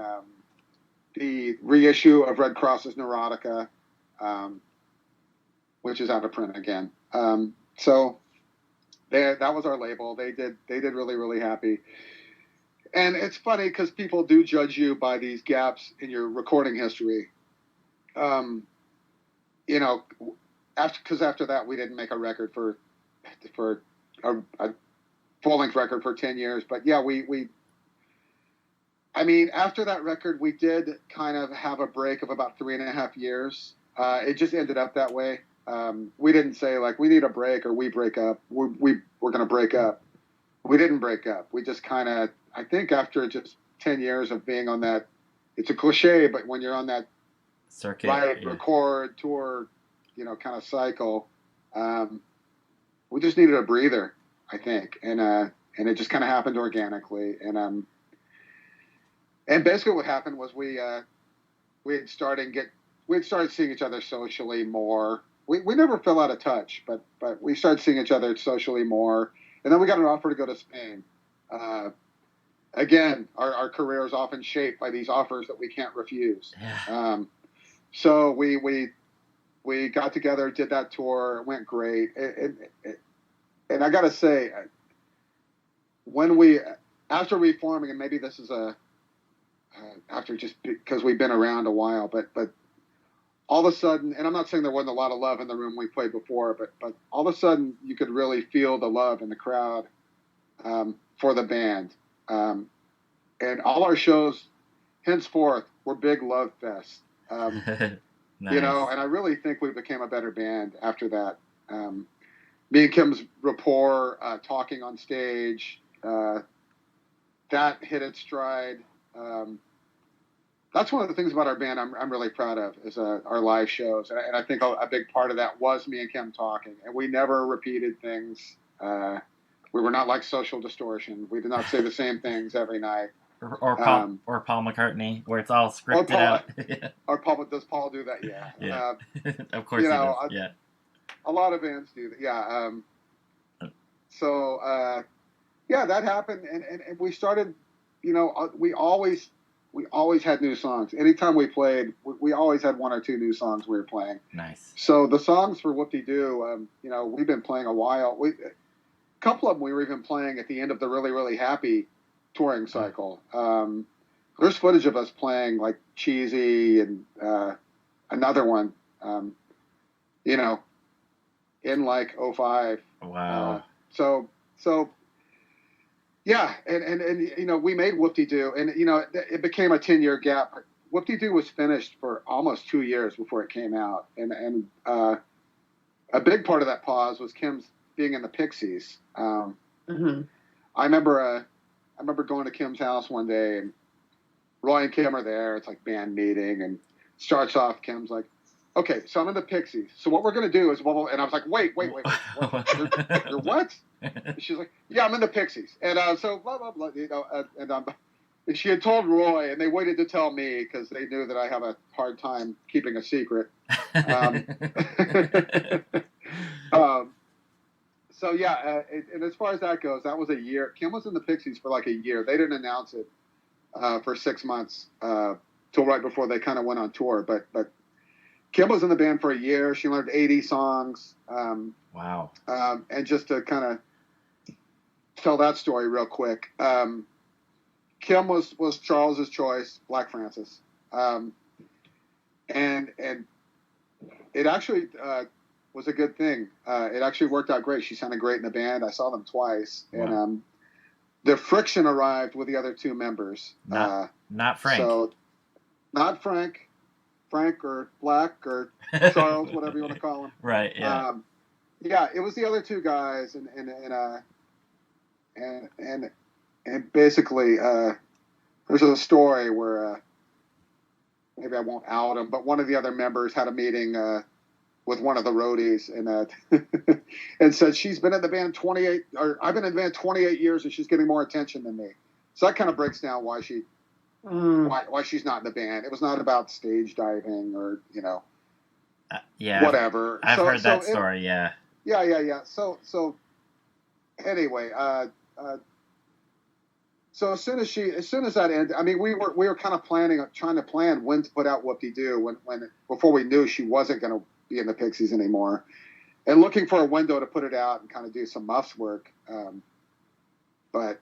the reissue of Red Cross's Neurotica, which is out of print again. So that was our label. They did Really, Really Happy. And it's funny because people do judge you by these gaps in your recording history. After that, we didn't make a record for a full-length record for 10 years. But yeah, after that record, we did kind of have a break of about 3.5 years. It just ended up that way. We didn't say we need a break or we break up. We're going to break up. We didn't break up. We just kind of, I think after just 10 years of being on that, it's a cliche, but when you're on that circuit, record, tour, kind of cycle, we just needed a breather, I think. And it just kind of happened organically. And basically what happened was we had started seeing each other socially more. We never fell out of touch, but we started seeing each other socially more. And then we got an offer to go to Spain. Again, our career is often shaped by these offers that we can't refuse. Yeah. So we got together, did that tour, it went great. And I got to say, after reforming, and maybe this is after just because we've been around a while, but all of a sudden, and I'm not saying there wasn't a lot of love in the room we played before, but all of a sudden you could really feel the love in the crowd for the band. and all our shows henceforth were big love fests. Nice. You know, and I really think we became a better band after that. Me and Kim's rapport, talking on stage, that hit its stride. That's one of the things about our band I'm really proud of is our live shows. And I think a big part of that was me and Kim talking. And we never repeated things. We were not like Social Distortion. We did not say the same things every night. Or Paul McCartney, where it's all scripted out. Or Paul, does Paul do that? Yeah. Yeah. Of course he does. Yeah. A lot of bands do that. Yeah. So, yeah, that happened. And we started, you know, we always had new songs. Anytime we played, we always had one or two new songs we were playing. Nice. So the songs for Whoop-De-Doo, you know, we've been playing a while. A couple of them we were even playing at the end of the Really, Really Happy touring cycle. There's footage of us playing like Cheesy and another one, you know, in like 05. Wow. So yeah, and you know, we made Whoop-De-Doo, and you know, it became a 10-year gap. Whoop-De-Doo was finished for almost 2 years before it came out, and a big part of that pause was Kim's being in the Pixies. Mm-hmm. I remember going to Kim's house one day, and Roy and Kim are there. It's like band meeting, and starts off, Kim's like, okay, so I'm in the Pixies. So what we're going to do is, well, and I was like, wait. What? You're what? And she's like, yeah, I'm in the Pixies. And so blah, blah, blah, you know, and she had told Roy, and they waited to tell me because they knew that I have a hard time keeping a secret. So yeah, and as far as that goes, that was a year. Kim was in the Pixies for like a year. They didn't announce it for 6 months till right before they kind of went on tour. But Kim was in the band for a year. She learned 80 songs. Wow. And just to kind of tell that story real quick, Kim was Charles's choice, Black Francis, and it actually was a good thing. It actually worked out great. She sounded great in the band. I saw them twice, wow. And the friction arrived with the other two members. Not Frank. So, not Frank or Black or Charles, whatever you want to call him. Right. Yeah. Yeah, it was the other two guys, and basically, there's a story where maybe I won't out him, but one of the other members had a meeting with one of the roadies and said she's been in the band 28, or I've been in the band 28 years, and she's getting more attention than me. So that kind of breaks down why she's not in the band. It was not about stage diving or whatever. I've heard that story. Yeah. So anyway, so as soon as that ended, I mean, we were kind of trying to plan when to put out Whoop-De-Doo before we knew she wasn't going to be in the Pixies anymore, and looking for a window to put it out and kind of do some Muffs work. But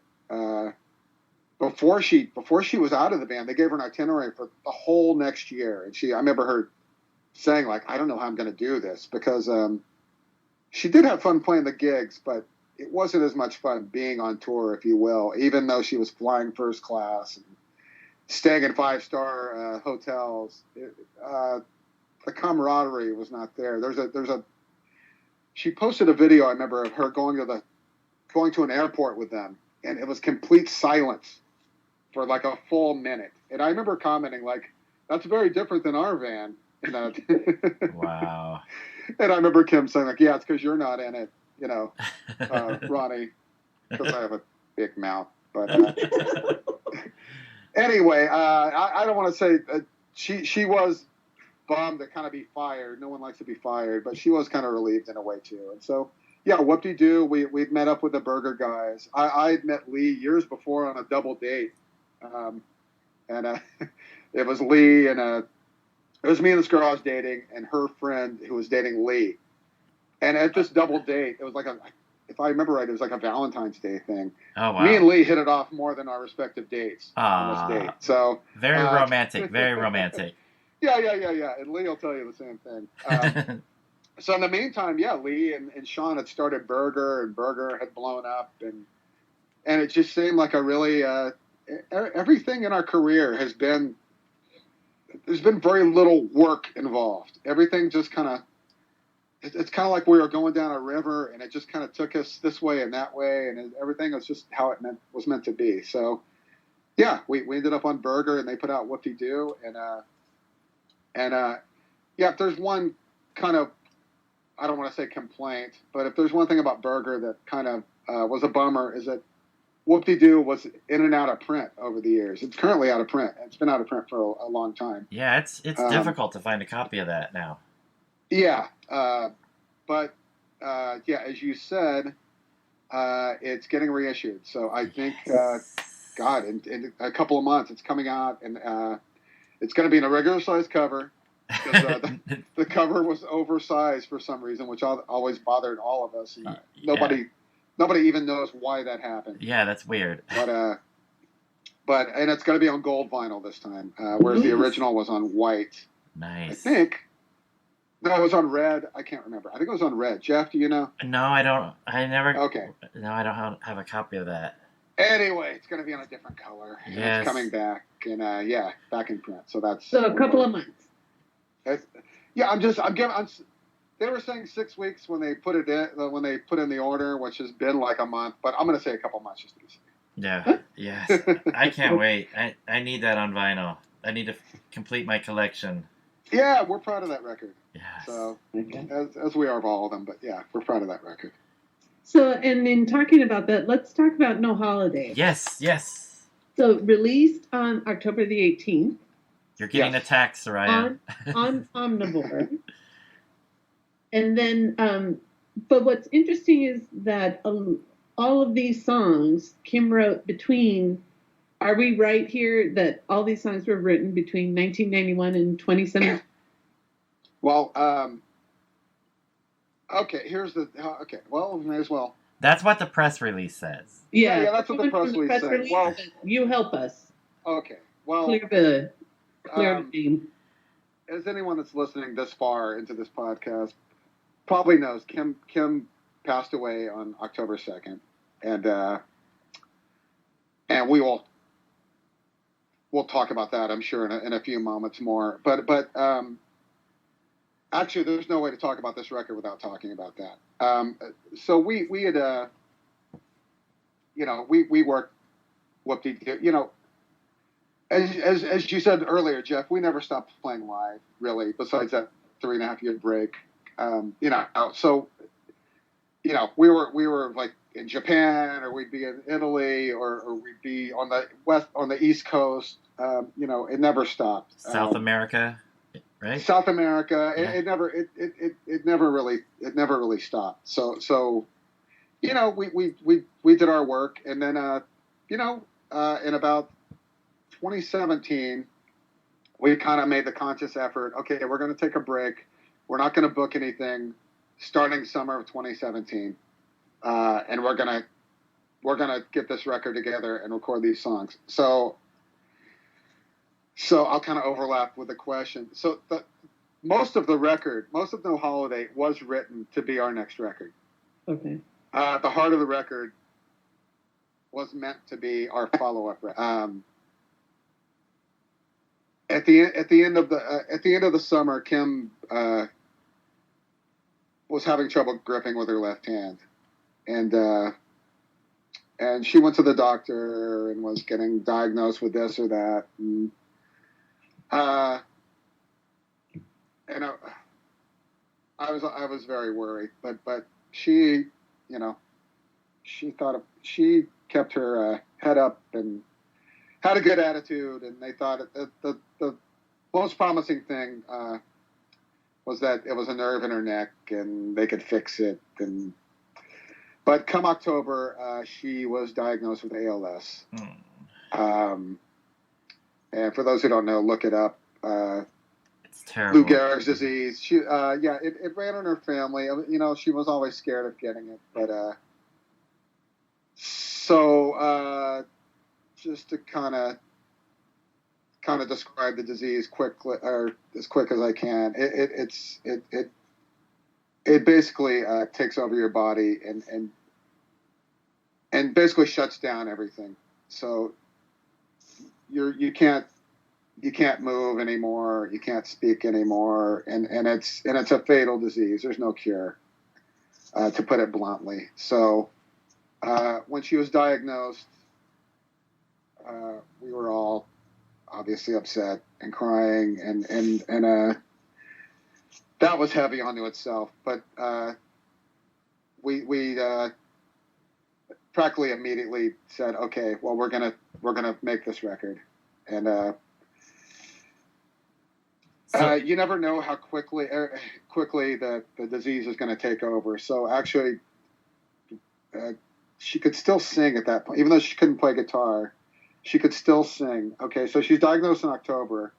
before she was out of the band, they gave her an itinerary for the whole next year, and I remember her saying like, I don't know how I'm going to do this, because she did have fun playing the gigs, but it wasn't as much fun being on tour, if you will, even though she was flying first class and staying in 5-star hotels. The camaraderie was not there. She posted a video, I remember, of her going to an airport with them, and it was complete silence for like a full minute. And I remember commenting like, that's very different than our van. Wow. And I remember Kim saying like, yeah, it's because you're not in it, Ronnie, because I have a big mouth. But anyway, I don't want to say she was bummed to kind of be fired. No one likes to be fired, but she was kind of relieved in a way too. And so, yeah, Whoop-De-Doo, we'd met up with the Burger guys. I'd met Lee years before on a double date. And it was Lee and it was me and this girl I was dating and her friend who was dating Lee. And at this double date, it was like if I remember right, it was like a Valentine's Day thing. Oh, wow. Me and Lee hit it off more than our respective dates on this date. So very romantic, very romantic. Yeah. And Lee will tell you the same thing. So in the meantime, yeah, Lee and Sean had started Burger, and Burger had blown up, and it just seemed like a really everything in our career there's been very little work involved. Everything just kind of, it's kind of like we were going down a river and it just kind of took us this way and that way, and everything was just how it was meant to be. So yeah, we ended up on Burger, and they put out Whoop-De-Doo, and yeah, if there's one kind of, I don't want to say complaint, but if there's one thing about Burger that kind of was a bummer, is that Whoop-De-Doo was in and out of print over the years. It's currently out of print. It's been out of print for a long time. Yeah, it's difficult to find a copy of that now. Yeah, but yeah, as you said, it's getting reissued. So I think, God, in a couple of months, it's coming out, and it's going to be in a regular size cover. Because the cover was oversized for some reason, which always bothered all of us. And, nobody even knows why that happened. Yeah, that's weird. But and it's going to be on gold vinyl this time, whereas the original was on white. Nice. I think. No, it was on red. I can't remember. I think it was on red. Jeff, do you know? No, I don't. I never. Okay. No, I don't have a copy of that. Anyway, it's going to be on a different color. Yes. And it's coming back, and yeah, back in print. So that's. So a couple of months. Yeah, they were saying 6 weeks when they put it in the order, which has been like a month, but I'm going to say a couple months just to be safe. Yeah, yes. I can't wait. I need that on vinyl. I need to complete my collection. Yeah, we're proud of that record. Yes. So, as we are of all of them, but yeah, we're proud of that record. So, and in talking about that, let's talk about No Holiday. Yes. So, released on October the 18th. You're getting attacked, Soraya. On Omnivore. And then, but what's interesting is that all of these songs Kim wrote between, are we right here that all these songs were written between 1991 and 2017? Well, okay, well, we may as well. That's what the press release says. Yeah, that's what the press release says. Well, you help us. Okay, well. Clear the name. As anyone that's listening this far into this podcast probably knows, Kim passed away on October 2nd, and we'll talk about that, I'm sure, in a few moments more. But actually, there's no way to talk about this record without talking about that. So we had we worked Whoop-De-Doo, As you said earlier, Jeff, we never stopped playing live, really, besides that 3.5-year break. So, we were like in Japan, or we'd be in Italy, or we'd be on the East Coast. It never stopped. South America, right? South America. Yeah. It never really stopped. So, we did our work, and then, in about 2017, we kind of made the conscious effort. Okay, we're going to take a break. We're not going to book anything starting summer of 2017, and we're gonna get this record together and record these songs. So I'll kind of overlap with the question. So most of No Holiday was written to be our next record. Okay. The heart of the record was meant to be our follow-up record. At the end of the summer, Kim was having trouble gripping with her left hand, and she went to the doctor and was getting diagnosed with this or that, and I was very worried, but she kept her head up and had a good attitude, and they thought the most promising thing was that it was a nerve in her neck and they could fix it. But come October, she was diagnosed with ALS. And for those who don't know, look it up. It's terrible. Lou Gehrig's disease. It ran in her family. She was always scared of getting it, but just to kind of describe the disease quickly, or as quick as I can. It basically takes over your body and basically shuts down everything. So you can't move anymore. You can't speak anymore, and it's a fatal disease. There's no cure, to put it bluntly. So when she was diagnosed, we were all obviously upset and crying, and that was heavy onto itself. But we practically immediately said, okay, well, we're gonna make this record, and you never know how quickly the disease is going to take over. So actually, she could still sing at that point, even though she couldn't play guitar. She could still sing. Okay, so she's diagnosed in October.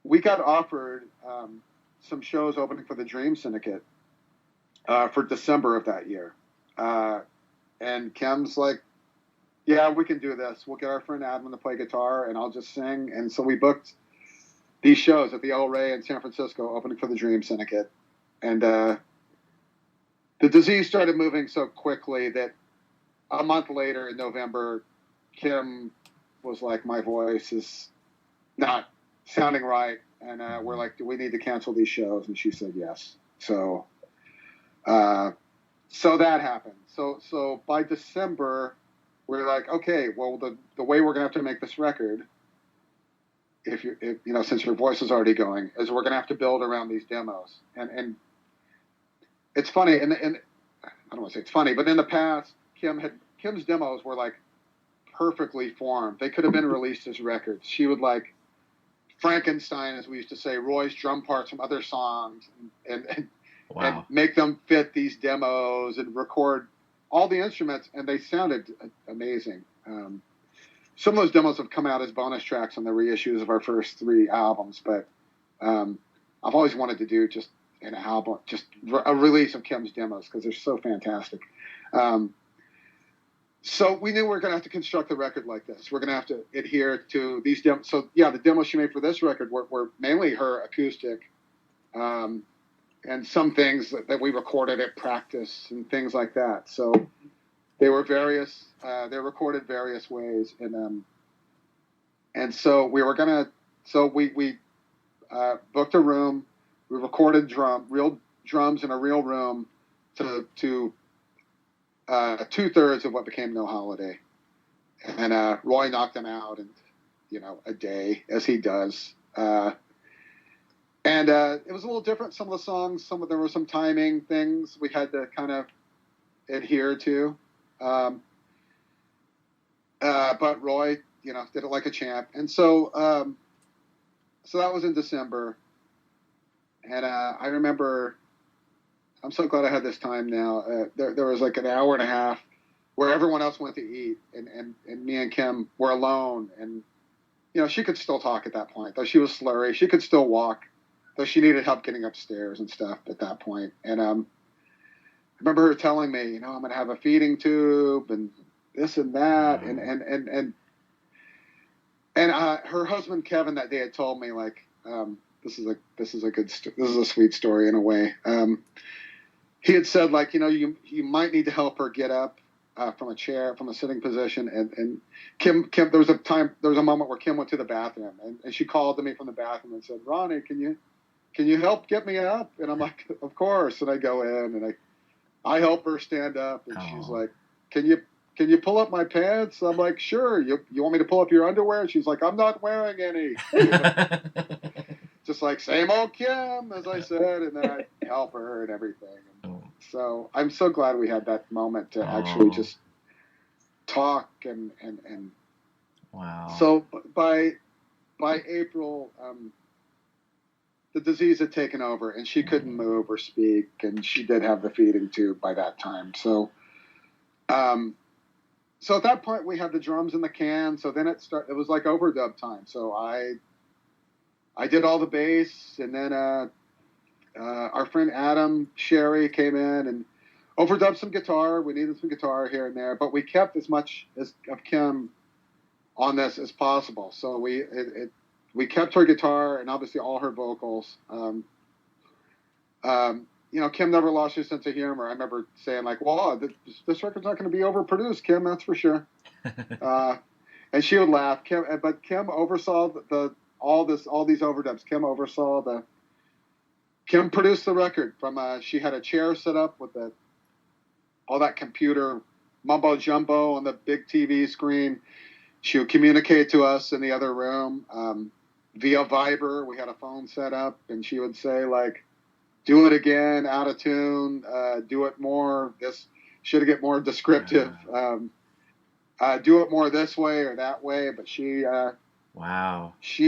We got offered some shows opening for the Dream Syndicate for December of that year. And Kim's like, yeah, we can do this. We'll get our friend Adam to play guitar, and I'll just sing. And so we booked these shows at the El Rey in San Francisco, opening for the Dream Syndicate. And the disease started moving so quickly that a month later in November, Kim was like, my voice is not sounding right. And we're like, do we need to cancel these shows? And she said yes. So that happened. So by December, we're like, okay, well, the way we're going to have to make this record, if since your voice is already going, is we're going to have to build around these demos. And it's funny, and I don't want to say it's funny, but in the past, Kim's demos were like perfectly formed. They could have been released as records. She would like Frankenstein, as we used to say, Roy's drum parts from other songs, and make them fit these demos and record all the instruments, and they sounded amazing. Some of those demos have come out as bonus tracks on the reissues of our first 3 albums, but I've always wanted to do just an album, just a release of Kim's demos, because they're so fantastic. So we knew we were going to have to construct the record like this. We're going to have to adhere to these demos. So yeah, the demos she made for this record were mainly her acoustic, and some things that we recorded at practice and things like that. So they were various. They recorded various ways, and so we were gonna. So we booked a room. We recorded real drums in a real room to 2/3 of what became No Holiday, and Roy knocked them out in a day, as he does. And it was a little different. Some of the songs, there were some timing things we had to kind of adhere to. But Roy, did it like a champ. And so that was in December. And I remember, I'm so glad I had this time now. There was like an hour and a half where everyone else went to eat, and me and Kim were alone. And, she could still talk at that point, though she was slurry. She could still walk, though she needed help getting upstairs and stuff at that point. And I remember her telling me, I'm going to have a feeding tube and this and that. And her husband, Kevin, that day had told me, like, this is a sweet story in a way. He had said, like, you might need to help her get up from a chair, from a sitting position. And Kim, there was a moment where Kim went to the bathroom, and she called to me from the bathroom and said, Ronnie, can you help get me up? And I'm like, of course. And I go in and I help her stand up, and she's like, can you pull up my pants? I'm like, sure. You want me to pull up your underwear? And she's like, I'm not wearing any. Just like same old Kim, as I said, and then I help her and everything. And so I'm so glad we had that moment to actually just talk and wow. So by April, the disease had taken over, and she couldn't move or speak, and she did have the feeding tube by that time. So at that point we had the drums in the can. So then it was like overdub time. So I did all the bass, and then our friend Adam Sherry came in and overdubbed some guitar. We needed some guitar here and there, but we kept as much of Kim on this as possible. So we kept her guitar and obviously all her vocals. Kim never lost her sense of humor. I remember saying, like, well, this record's not going to be overproduced, Kim, that's for sure. and she would laugh. But Kim oversaw all these overdubs. Kim produced the record from. She had a chair set up with all that computer mumbo jumbo on the big TV screen. She would communicate to us in the other room via Viber. We had a phone set up, and she would say, like, do it again, out of tune, do it more, this should get more descriptive, do it more this way or that way. But she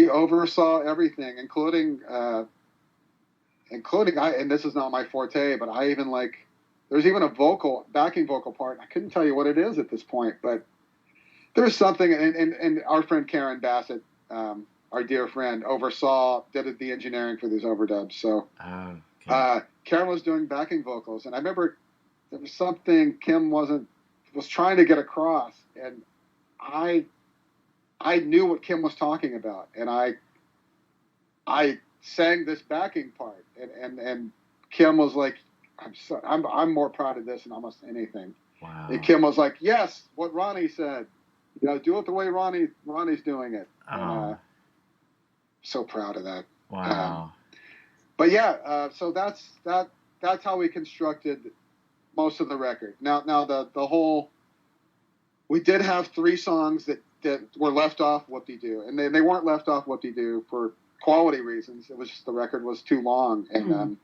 oversaw everything, including and this is not my forte, but I even there's even a backing vocal part. I couldn't tell you what it is at this point, but there's something, and our friend Karen Bassett, our dear friend, did the engineering for these overdubs. So Karen was doing backing vocals, and I remember there was something Kim was trying to get across, and I knew what Kim was talking about, and I sang this backing part, and Kim was like, I'm more proud of this than almost anything. Wow. And Kim was like, yes, what Ronnie said. Do it the way Ronnie's doing it. And, so proud of that. Wow. But yeah, so that's how we constructed most of the record. Now the whole, we did have 3 songs that were left off Whoop-De-Doo, and they weren't left off Whoop-De-Doo for quality reasons. It was just the record was too long, and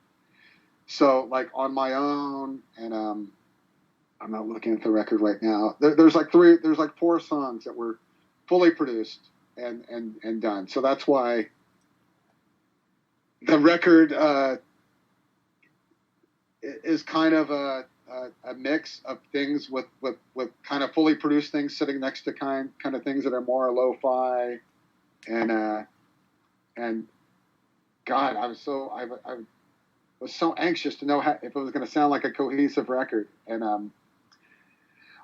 so like On My Own, and I'm not looking at the record right now. There's 4 songs that were fully produced and done. So that's why the record is kind of a mix of things with kind of fully produced things sitting next to kind of things that are more lo-fi, and God, I was so anxious to know if it was going to sound like a cohesive record, and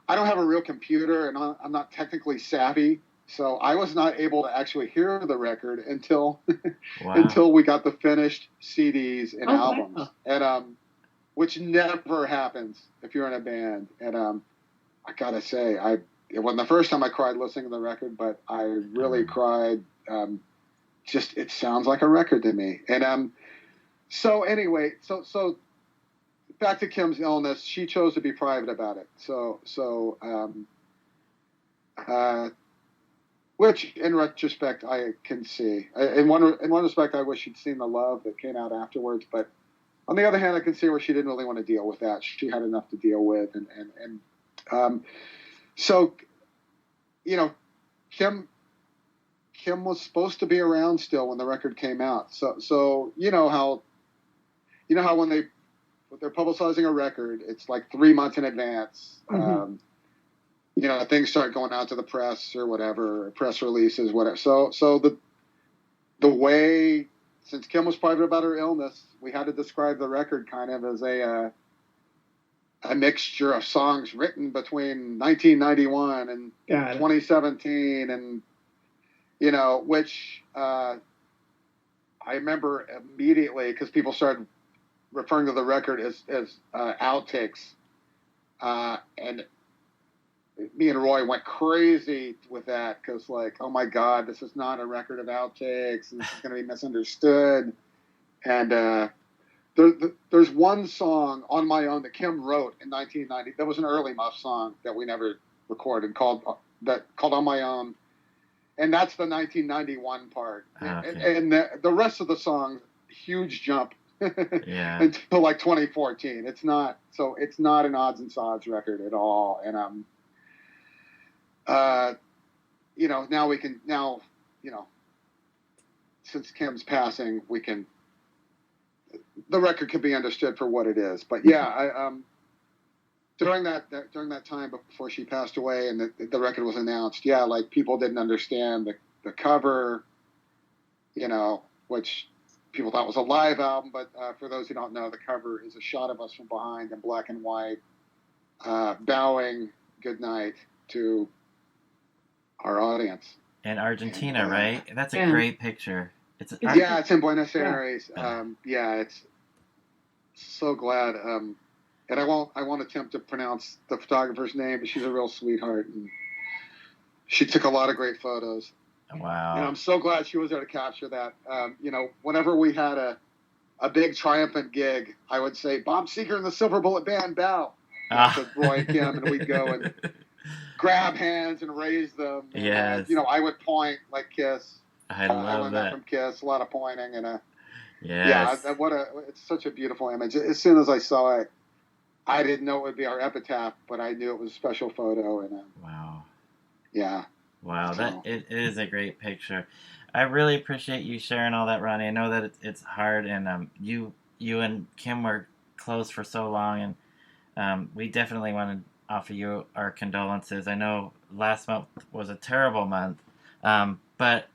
I don't have a real computer, and I'm not technically savvy, so I was not able to actually hear the record until we got the finished CDs and albums, wow. And which never happens if you're in a band. And I gotta say, it wasn't the first time I cried listening to the record, but I really cried. Just it sounds like a record to me. And so anyway, so. Back to Kim's illness, she chose to be private about it. Which in retrospect I can see. In one respect, I wish she'd seen the love that came out afterwards. But on the other hand, I can see where she didn't really want to deal with that. She had enough to deal with, so Kim was supposed to be around still when the record came out. So you know how when they're publicizing a record, it's like 3 months in advance. Mm-hmm. Things start going out to the press or whatever, press releases, whatever. So the way, since Kim was private about her illness, we had to describe the record kind of as a mixture of songs written between 1991 and 2017, and which I remember immediately because people started referring to the record as outtakes, and me and Roy went crazy with that because, like, oh my God, this is not a record of outtakes, and this is going to be misunderstood. And there's one song, On My Own, that Kim wrote in 1990. That was an early Muff song that we never recorded called On My Own, and that's the 1991 part. Okay. And the rest of the song, huge jump. Yeah. Until like 2014. It's not an odds and sods record at all. And now since Kim's passing, the record can be understood for what it is. But yeah, during that time before she passed away and the record was announced, like people didn't understand the cover, which people thought was a live album, but for those who don't know, the cover is a shot of us from behind in black and white, bowing goodnight to our audience. In Argentina, right? That's a great picture. It's in Buenos Aires. It's so glad. And I won't attempt to pronounce the photographer's name, but she's a real sweetheart. And She took a lot of great photos. Wow. And I'm so glad she was there to capture that. Whenever we had a big triumphant gig, I would say, Bob Seger and the Silver Bullet Band, bow. To Roy and Kim, and we'd go and grab hands and raise them. And, yes. I would point like Kiss. I love that. From Kiss, a lot of pointing. And yes. Yeah, it's such a beautiful image. As soon as I saw it, I didn't know it would be our epitaph, but I knew it was a special photo. And wow. Yeah. Wow, it is a great picture. I really appreciate you sharing all that, Ronnie. I know that it's hard, and you and Kim were close for so long, and we definitely want to offer you our condolences. I know last month was a terrible month, but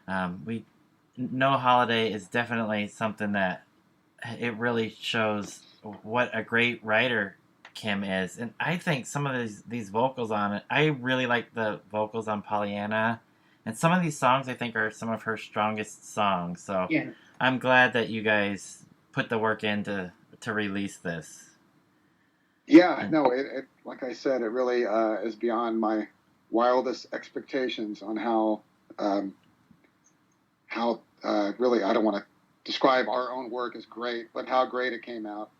No Holiday is definitely something that it really shows what a great writer Kim is. And I think some of these vocals on it, I really like the vocals on Pollyanna. And some of these songs I think are some of her strongest songs. So Yeah. I'm glad that you guys put the work in to release this. Yeah, no, it like I said, it really is beyond my wildest expectations on how really, I don't want to describe our own work as great, but how great it came out.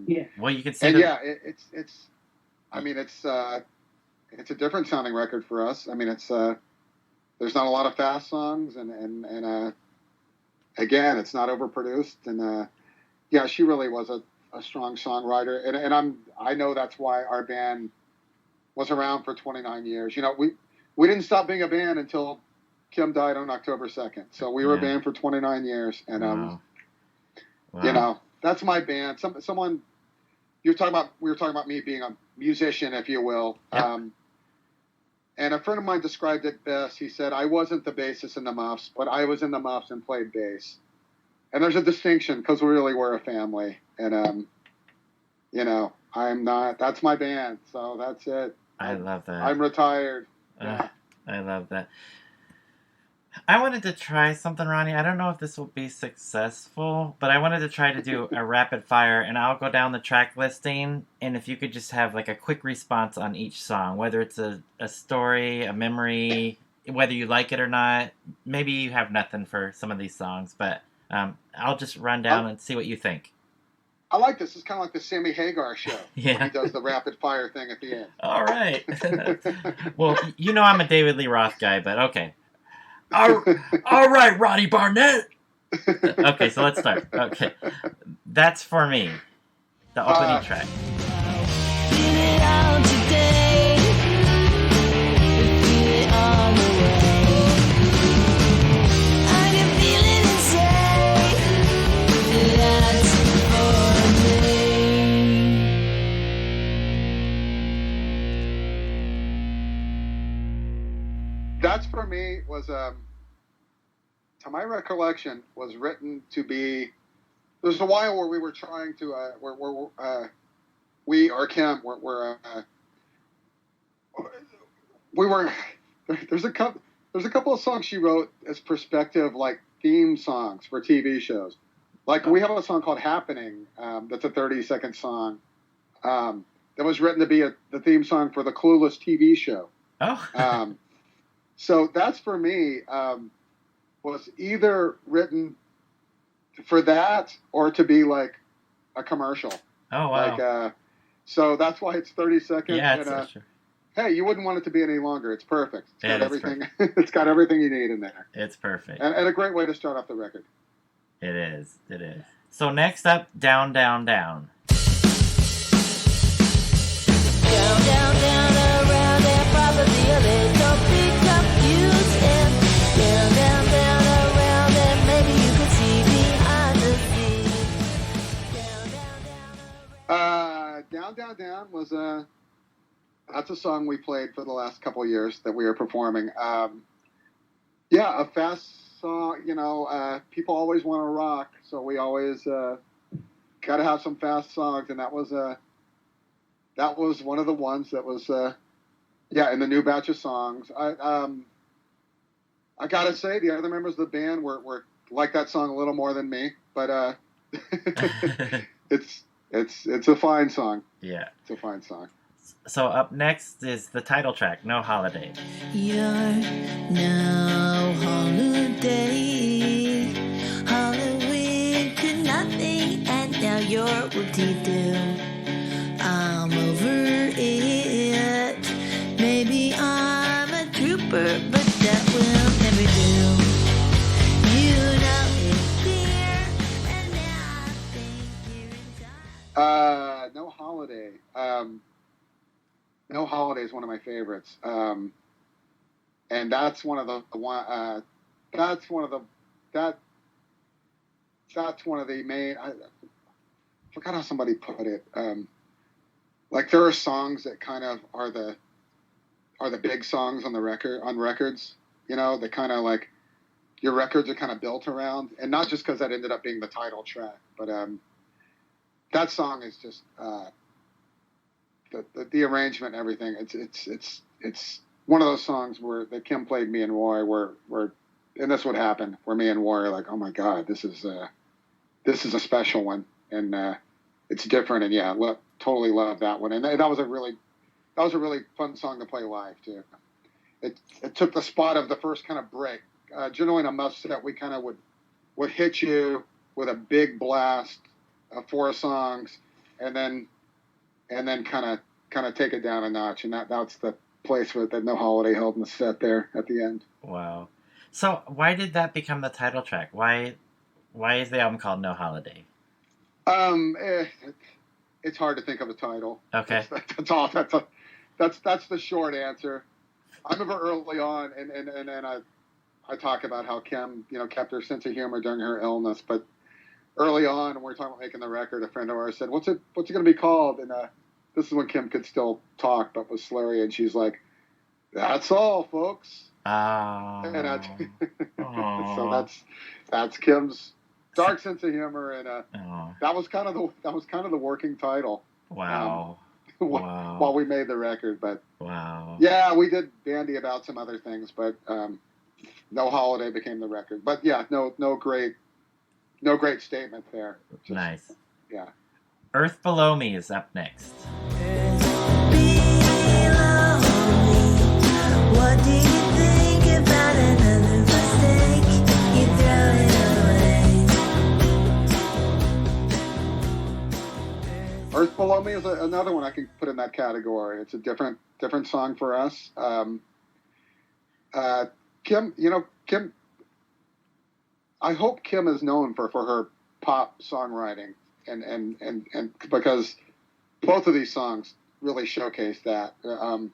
Yeah. Well, you can see. And it's a different sounding record for us. I mean, there's not a lot of fast songs, and again, it's not overproduced. And yeah, she really was a strong songwriter, and I know that's why our band was around for 29 years. We didn't stop being a band until Kim died on October 2nd. So we were a band for 29 years, and wow. That's my band. Someone we were talking about me being a musician, if you will. Yep. And a friend of mine described it best. He said, I wasn't the bassist in the Muffs, but I was in the Muffs and played bass. And there's a distinction because we really were a family. And, I'm not, that's my band. So that's it. I love that. I'm retired. Yeah. I love that. I wanted to try something, Ronnie. I don't know if this will be successful, but I wanted to try to do a rapid fire, and I'll go down the track listing, and if you could just have like a quick response on each song, whether it's a story, a memory, whether you like it or not. Maybe you have nothing for some of these songs, but I'll just run down and see what you think. I like this. It's kind of like the Sammy Hagar show. Yeah. When he does the rapid fire thing at the end. All right. Well, I'm a David Lee Roth guy, but okay. All right, Ronnie Barnett. Okay, so let's start. Okay. That's For Me, the opening track. That's For Me was, to my recollection, was written to be. There was a while where we were trying to, we or Kim we were. There's a couple of songs she wrote as perspective, like theme songs for TV shows. Like we have a song called "Happening," that's a 30-second song that was written to be the theme song for the Clueless TV show. Oh. So That's For Me was either written for that or to be like a commercial. Oh, wow. Like, so that's why it's 30 seconds. Yeah, it's true. Hey, you wouldn't want it to be any longer. It's perfect. It's got everything. Perfect. It's got everything you need in there. It's perfect. And a great way to start off the record. It is. So next up, Down, Down, Down. Down, down, down, around and probably a little bit confused. And down, down, down, around and maybe you could see behind the scenes. Down, down, down. Down, Down, Down was that's a song we played for the last couple of years that we were performing. Yeah, a fast song. People always want to rock, so we always got to have some fast songs, and that was one of the ones that was in the new batch of songs. I gotta say, the other members of the band were like that song a little more than me, but it's a fine song. Yeah, it's a fine song. So up next is the title track, No Holiday. You're no holiday. Halloween could nothing, and now you're whoop-de-doo. I'm over it. Maybe I'm a trooper, but that will never do. You know it's here, and now I think you're in time. No Holiday. No Holiday is one of my favorites. And that's one of the that's one of the main. I forgot how somebody put it. Like there are songs that kind of are the big songs on records. You know, that kind of like your records are kind of built around, and not just because that ended up being the title track, but that song is just the arrangement and everything. It's one of those songs that Kim played me and Roy where and this would happen where me and Roy are like, oh my God, this is a special one, and it's different, and yeah, totally love that one, and that was a really fun song to play live too. It took the spot of the first kind of break. Generally in a Muffs set, we kind of would hit you with a big blast of 4 songs, and then kind of take it down a notch, and that's the place that No Holiday held in the set there at the end. Wow. So why did that become the title track? Why is the album called No Holiday? It's hard to think of a title. Okay. That's all. That's the short answer. I remember early on, and I talk about how Kim, kept her sense of humor during her illness, but early on, when we were talking about making the record, a friend of ours said, "What's it going to be called?" And this is when Kim could still talk, but was slurry, and she's like, "That's all, folks." Oh. And so that's Kim's dark sense of humor, and that was kind of the working title. Wow. Wow. While we made the record, but wow. Yeah, we did bandy about some other things, but No Holiday became the record. But yeah, no great statement there. Just, nice. Yeah. Earth Below Me is up next. What do you think about another mistake? You throw it away. Earth Below Me is another one I can put in that category. It's a different song for us. Kim, I hope Kim is known for her pop songwriting, and because both of these songs really showcase that. A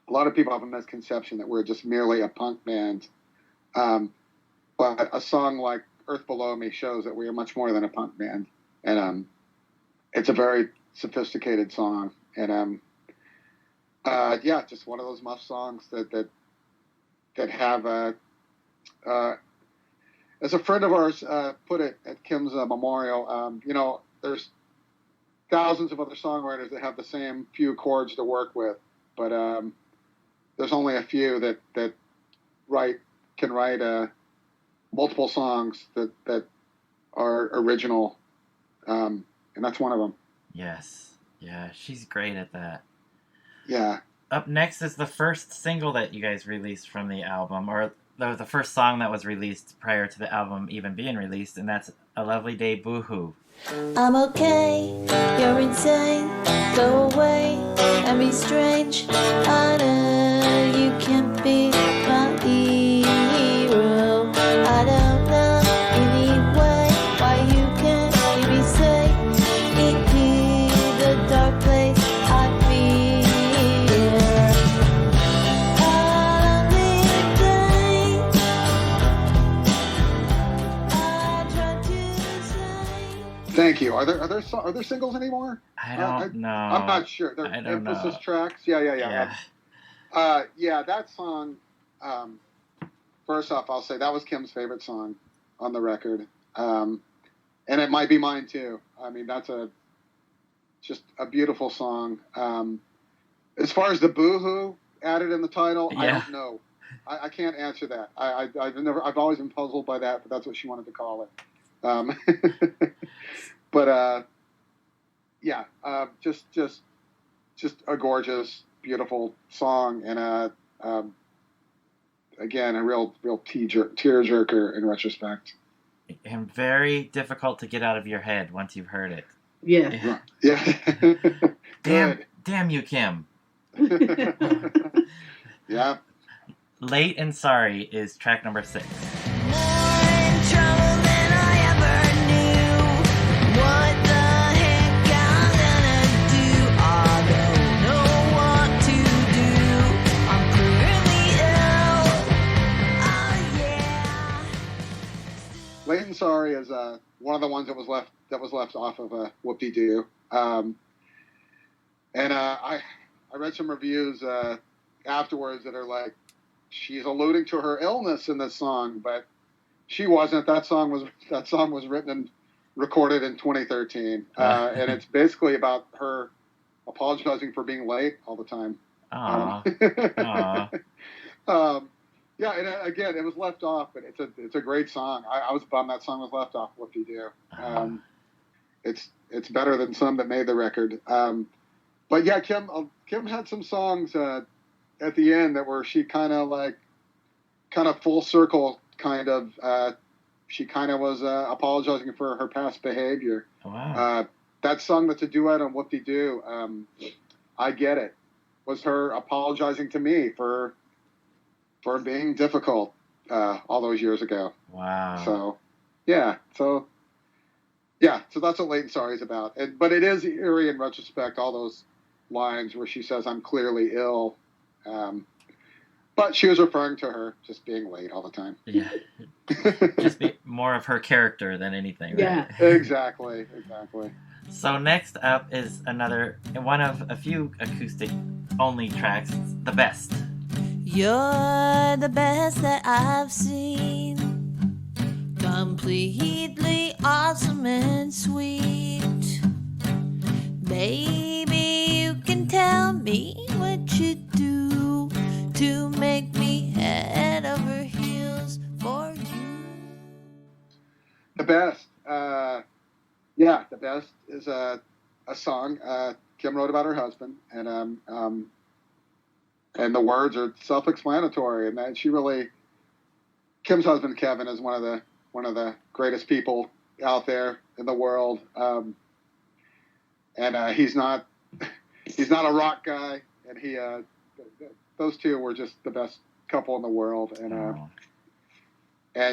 lot of people have a misconception that we're just merely a punk band, but a song like Earth Below Me shows that we are much more than a punk band, and it's a very sophisticated song, and yeah, just one of those Muff songs that have as a friend of ours put it at Kim's memorial, there's thousands of other songwriters that have the same few chords to work with, but there's only a few that can write multiple songs that are original, and that's one of them. Yes. Yeah, she's great at that. Yeah. Up next is the first single that you guys released from the album, or the first song that was released prior to the album even being released, and that's A Lovely Day Boohoo. I'm okay, you're insane. Go away and be strange. I know you can't be my hero. I don't know anyway why you can't keep me safe into the dark place I fear. A lonely day, I try to say. Thank you. Are there singles anymore? I don't know. I'm not sure. They're I don't emphasis know. tracks. Yeah. Yeah, that song. First off, I'll say that was Kim's favorite song on the record, and it might be mine too. I mean, that's just a beautiful song. As far as the boohoo added in the title, I don't know. I can't answer that. I've always been puzzled by that, but that's what she wanted to call it. But yeah, just just a gorgeous, beautiful song, and again, a real tearjerker in retrospect. And very difficult to get out of your head once you've heard it. Yeah. Yeah. Damn you, Kim. Yeah. Late and Sorry is track number 6. More in trouble than I ever knew. What the heck I'm gonna do? I don't know what to do. I'm clearly ill. Oh yeah. Late and Sorry is one of the ones that was left off of Whoop-De-Doo. And I read some reviews afterwards that are like, she's alluding to her illness in this song, but she wasn't. That song was written and recorded in 2013, and it's basically about her apologizing for being late all the time. Aww. Yeah, and again, it was left off, but it's a great song. I was bummed that song was left off. What do you do? It's better than some that made the record. But yeah, Kim had some songs at the end that were she kind of full circle she kind of was apologizing for her past behavior. Wow. That song that's a duet on Whoop-De-Doo, I Get It, was her apologizing to me for being difficult all those years ago. Wow. So that's what Late and Sorry is about. But it is eerie in retrospect, all those lines where she says, I'm clearly ill. But she was referring to her just being late all the time. Yeah. Just be more of her character than anything, right? Yeah. Exactly. So next up is one of a few acoustic only tracks, The Best. You're the best that I've seen. Completely awesome and sweet. Baby, you can tell me what you do to make me head over heels for you. The Best. The Best is a song Kim wrote about her husband, and the words are self-explanatory, and that Kim's husband Kevin is one of the greatest people out there in the world, and he's not a rock guy, and those two were just the best couple in the world, and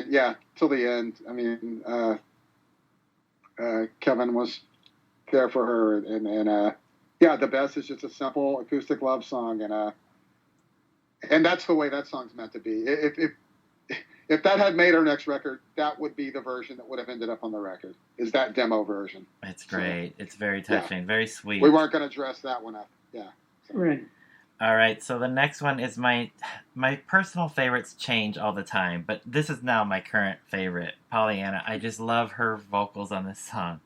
yeah, till the end. I mean, Kevin was there for her, and The Best is just a simple acoustic love song, and that's the way that song's meant to be. If that had made our next record, that would be the version that would have ended up on the record, is that demo version. It's great. It's very touching, very sweet. We weren't going to dress that one up. Yeah. So. Right. All right, so the next one is my personal favorites change all the time, but this is now my current favorite, Pollyanna. I just love her vocals on this song.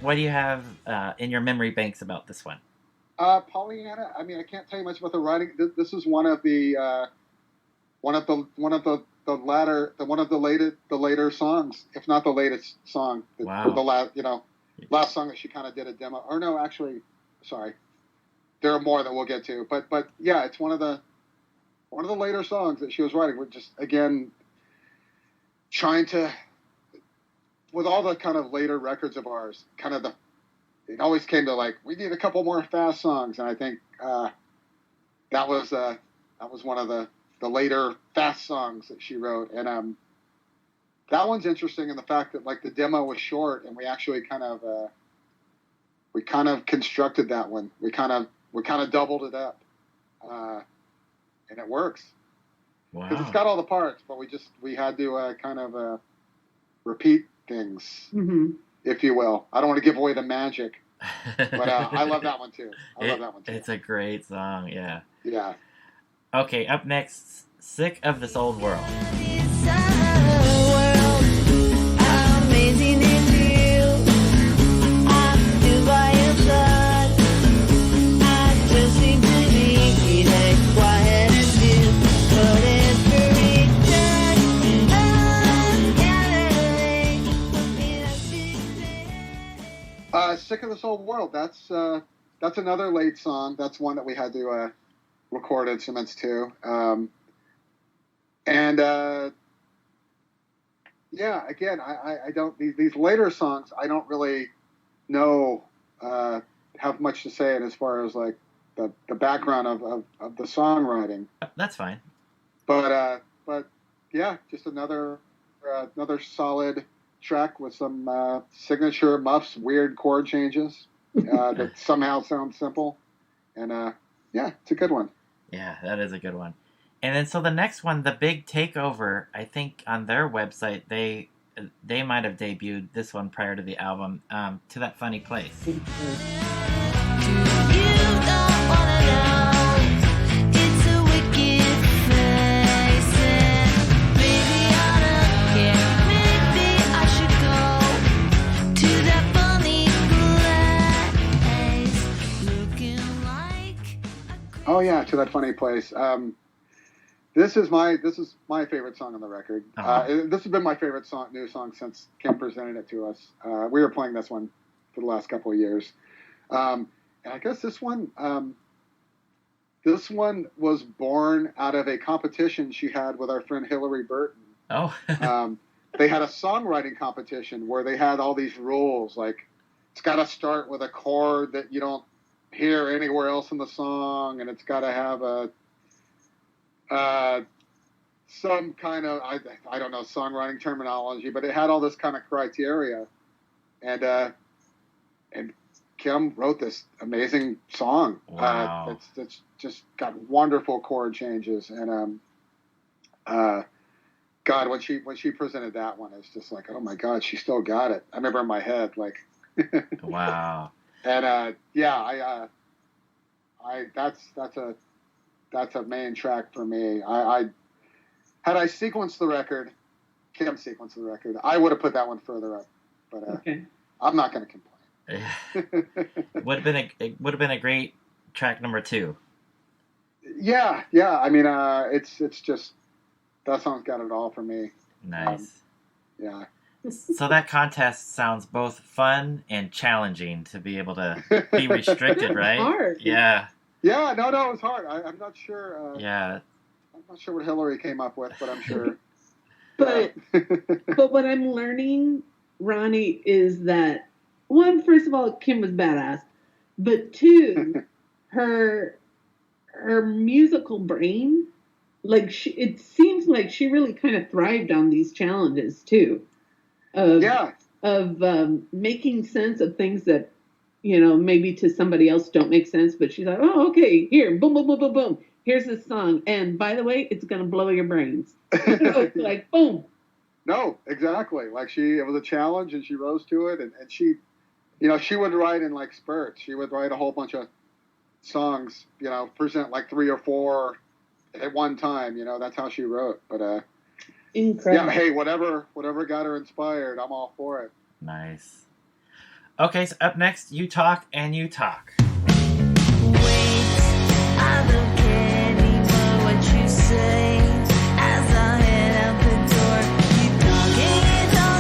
What do you have in your memory banks about this one? Pollyanna. I mean, I can't tell you much about the writing. This is one of the later songs, if not the latest song. Wow. The last song that she kind of did a demo. Or no, actually, sorry, there are more that we'll get to. But yeah, it's one of the later songs that she was writing. We're just again trying to. With all the kind of later records of ours, it always came to we need a couple more fast songs, and I think that was one of the later fast songs that she wrote, and that one's interesting in the fact that the demo was short, and we actually kind of constructed that one. We kind of doubled it up, and it works. Wow! Because it's got all the parts, but we had to repeat things, Mm-hmm. if you will. I don't want to give away the magic, But I love that one too. It's a great song, yeah. Yeah. Okay, up next, Sick of This Old World. Amazing in you. I'm do by your side. I just seem to be like quiet as you. But Sick of This Old World. That's another late song. That's one that we had to record instruments to. Yeah, again, I don't, these later songs, I don't really know, have much to say in as far as like the background of the songwriting. That's fine. But yeah, just another solid track with some signature Muffs weird chord changes that somehow sound simple. And yeah, it's a good one. Yeah, that is a good one. And then so the next one, The Big Takeover, I think on their website they might have debuted this one prior to the album, To That Funny Place. Oh yeah, To That Funny Place. This is my favorite song on the record. This has been my favorite new song since Kim presented it to us. We were playing this one for the last couple of years, and I guess this one was born out of a competition she had with our friend Hillary Burton. Oh. They had a songwriting competition where they had all these rules, like it's got to start with a chord that you don't hear anywhere else in the song, and it's got to have some kind of I don't know songwriting terminology, but it had all this kind of criteria, and Kim wrote this amazing song. Wow. It's just got wonderful chord changes, and God, when she presented that one, it's just like, oh my God, she still got it. I remember in my head, like, wow. And yeah, that's a main track for me. Had I sequenced the record, Kim sequenced the record, I would have put that one further up. But Okay. I'm not going to complain. Would have been a great track number 2. Yeah. I mean, it's just that song's got it all for me. Nice. Yeah. So that contest sounds both fun and challenging to be able to be restricted, right? Hard. Yeah. Yeah, no, it was hard. I'm not sure. Yeah. I'm not sure what Hillary came up with, but I'm sure. But what I'm learning, Ronnie, is that one, first of all, Kim was badass, but two, her musical brain, like it seems like she really kind of thrived on these challenges too. Of making sense of things that, maybe to somebody else don't make sense, but she's like, oh, okay, here, boom, boom, boom, boom, boom. Here's this song. And by the way, it's going to blow your brains. Like, boom. No, exactly. Like it was a challenge and she rose to it. And she, she would write in like spurts. She would write a whole bunch of songs, present like 3 or 4 at one time. That's how she wrote. But, incredible. Yeah, hey, whatever got her inspired, I'm all for it. Nice. Okay, so up next, You Talk and You Talk. I don't care anymore what you say. As I head out the door,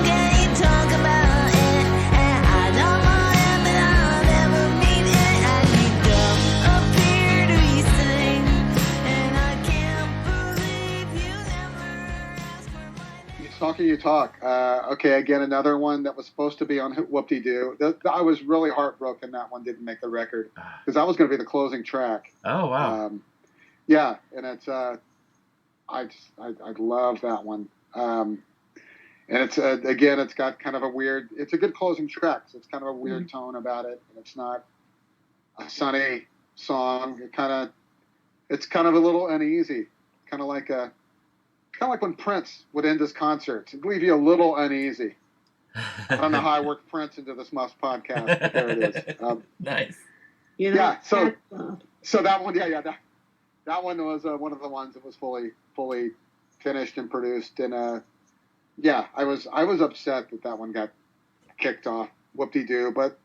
you talk about it, and I don't mind, but I'll never meet it. And you don't appear to be sane, and I can't believe you never asked for my name. You Talk. Okay, again, another one that was supposed to be on Whoop-De-Doo. I was really heartbroken that one didn't make the record because that was going to be the closing track. Oh, wow. Yeah, and it's I love that one. And it's again, it's got kind of a weird. It's a good closing track. So it's kind of a weird tone about it. And it's not a sunny song. It's kind of a little uneasy. Kind of like when Prince would end his concerts. It'd leave you a little uneasy. I don't know how I worked Prince into this Muffs podcast, but there it is. Nice. You know, Yeah, so that one, that one was one of the ones that was fully finished and produced, and I was upset that one got kicked off. Whoop-de-doo, but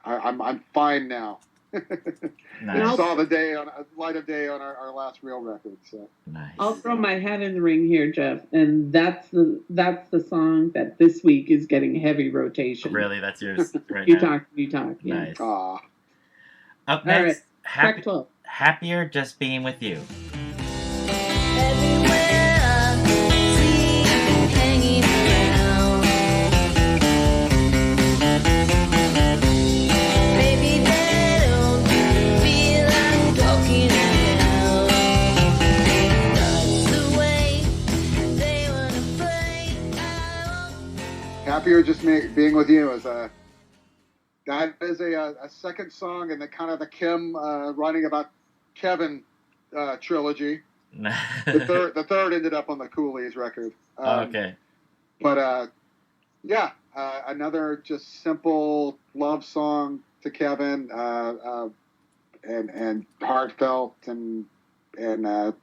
I'm fine now. Nice. It saw the light of day on our last real record. So Nice. I'll throw my hat in the ring here, Jeff, and that's the song that this week is getting heavy rotation. Really, that's yours right You now. talk. Yeah. Nice. ah, Up All right, next, track 12. Happier Just Being With You. Everywhere I see you hanging around. Maybe they don't feel like talking now. That's the way they wanna play. Happier Just Being With You is that is a second song in the kind of the Kim writing about Kevin trilogy. The third ended up on the Coolies record. Okay. But another just simple love song to Kevin, and heartfelt and I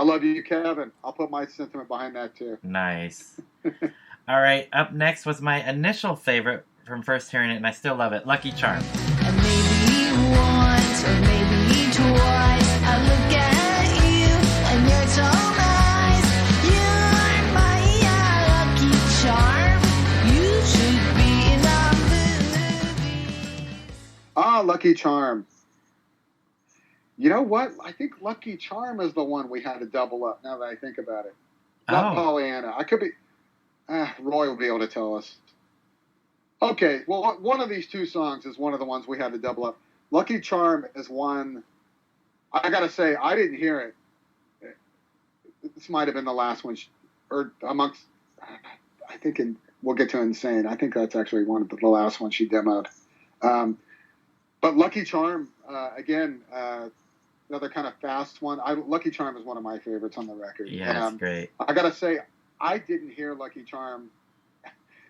love you, Kevin. I'll put my sentiment behind that too. Nice. All right. Up next was my initial favorite from first hearing it, and I still love it. Lucky Charm. And maybe once or maybe twice I look at you and you're so nice. You're my lucky charm. You should be in a movie. Lucky Charm. You know what? I think Lucky Charm is the one we had to double up. Now that I think about it, not Pollyanna. I could be. Roy will be able to tell us. Okay, well, one of these two songs is one of the ones we had to double up. Lucky Charm is one. I gotta say, I didn't hear it. This might have been the last one, or amongst. I think we'll get to Insane. I think that's actually one of the last ones she demoed. But Lucky Charm, again, another kind of fast one. Lucky Charm is one of my favorites on the record. Yeah, it's great. I gotta say, I didn't hear Lucky Charm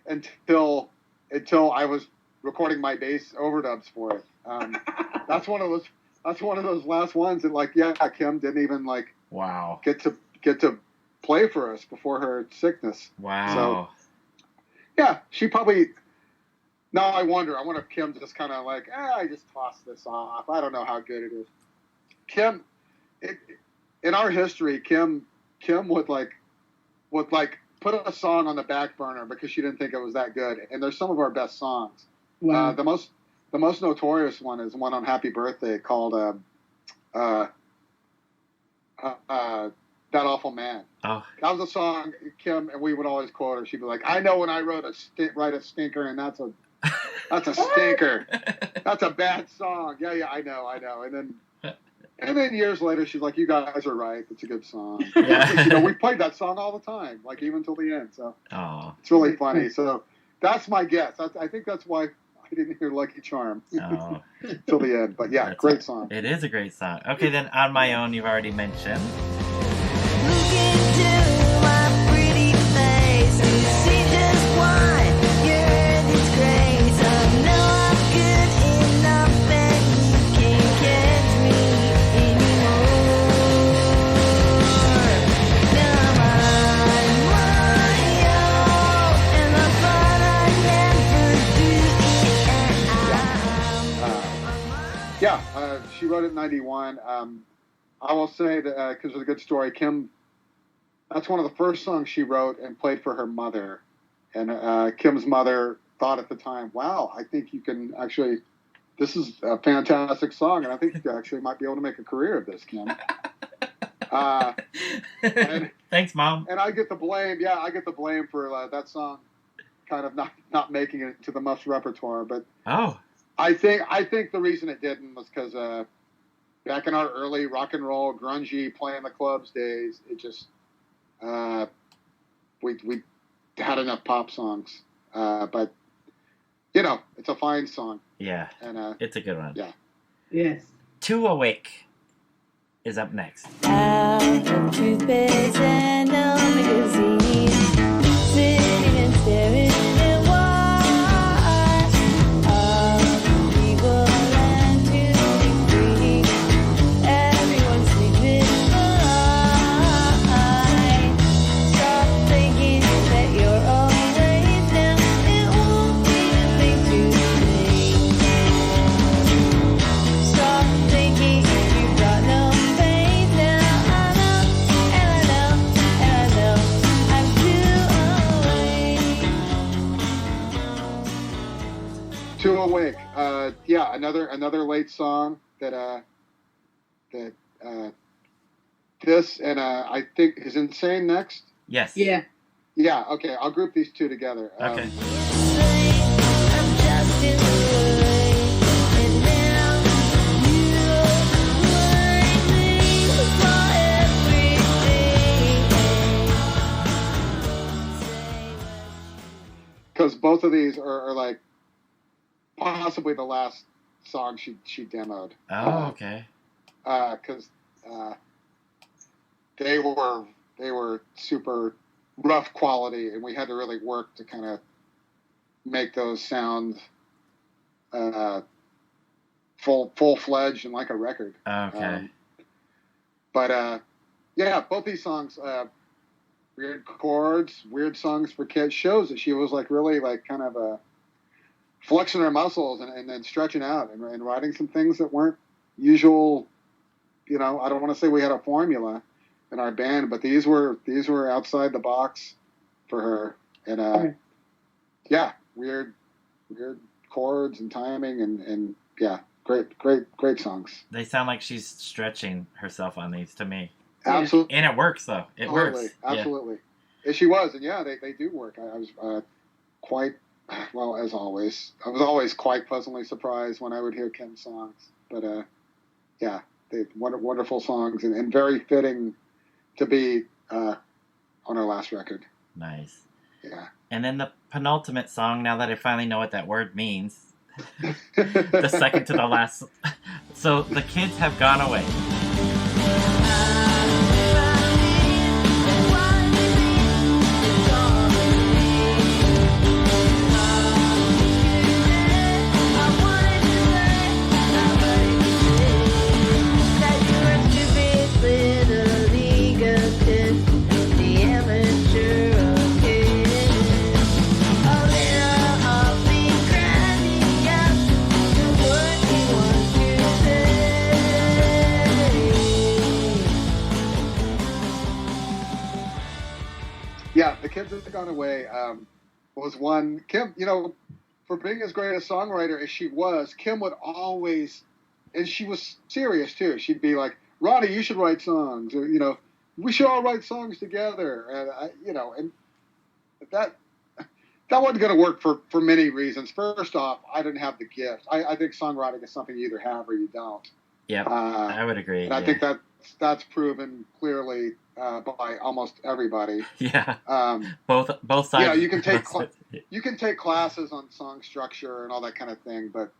until I was recording my bass overdubs for it. That's one of those last ones that Kim didn't even Wow. get to play for us before her sickness. Wow. So she probably. Now I wonder if Kim just kind of I just tossed this off. I don't know how good it is. Kim, in our history, Kim would put a song on the back burner because she didn't think it was that good. And there's some of our best songs. Wow. The most notorious one is one on Happy Birthday called That Awful Man. Oh. That was a song Kim, and we would always quote her. She'd be like, "I know when I write a stinker, and that's a stinker. That's a bad song." Yeah, I know. And then years later, she's like, "You guys are right. It's a good song." Yeah. We played that song all the time, even till the end. So Oh. it's really funny. So that's my guess. I think that's why I didn't hear Lucky Charm Oh. till the end. But That's great song. It is a great song. Okay, then On My Own, you've already mentioned. Look into my pretty face to see just why you're disgrace. I know I'm good enough and you can't catch me anymore. Now I'm on my own and I thought I'd never do it. She wrote it in 91. I will say that because of the good story, Kim, that's one of the first songs she wrote and played for her mother. And Kim's mother thought at the time, "Wow, I think you can actually, this is a fantastic song, and I think you actually might be able to make a career of this, Kim." Thanks, Mom. And I get the blame. Yeah, I get the blame for that song kind of not making it to the Muffs repertoire. But I think the reason it didn't was because back in our early rock and roll, grungy, playing the clubs days, it just we had enough pop songs. But it's a fine song. Yeah, and it's a good one. Yeah. Yes. Too Awake is up next. Out of toothpaste and no magazine. Too Awake. Yeah, another late song that this and I think is Insane next. Yes. Yeah. Yeah. Okay, I'll group these two together. Okay. Because both of these are like possibly the last song she demoed. Oh, okay. Because they were super rough quality, and we had to really work to kind of make those sound full-fledged and like a record. Okay. But yeah, both these songs, weird chords, weird songs for kids, shows that she was like really like kind of flexing her muscles and then stretching out and writing some things that weren't usual. I don't want to say we had a formula in our band, but these were outside the box for her. And yeah, weird chords and timing and yeah, great songs. They sound like she's stretching herself on these to me. Absolutely. And it works though. It works. Absolutely. Yeah. She was, and yeah, they do work. I was quite, well, as always, I was always quite pleasantly surprised when I would hear Kim's songs. But yeah, they wonderful songs and very fitting to be on her last record. Nice. Yeah. And then the penultimate song, now that I finally know what that word means, the second to the last. So the kids have gone away. Yeah, the kids have gone away. Was one Kim, for being as great a songwriter as she was, Kim would always, and she was serious too. She'd be like, "Ronnie, you should write songs," or "We should all write songs together." And and that wasn't going to work for many reasons. First off, I didn't have the gift. I think songwriting is something you either have or you don't. Yeah, I would agree. And I think that's proven clearly by almost everybody. Yeah. Both sides. You can take classes on song structure and all that kind of thing, but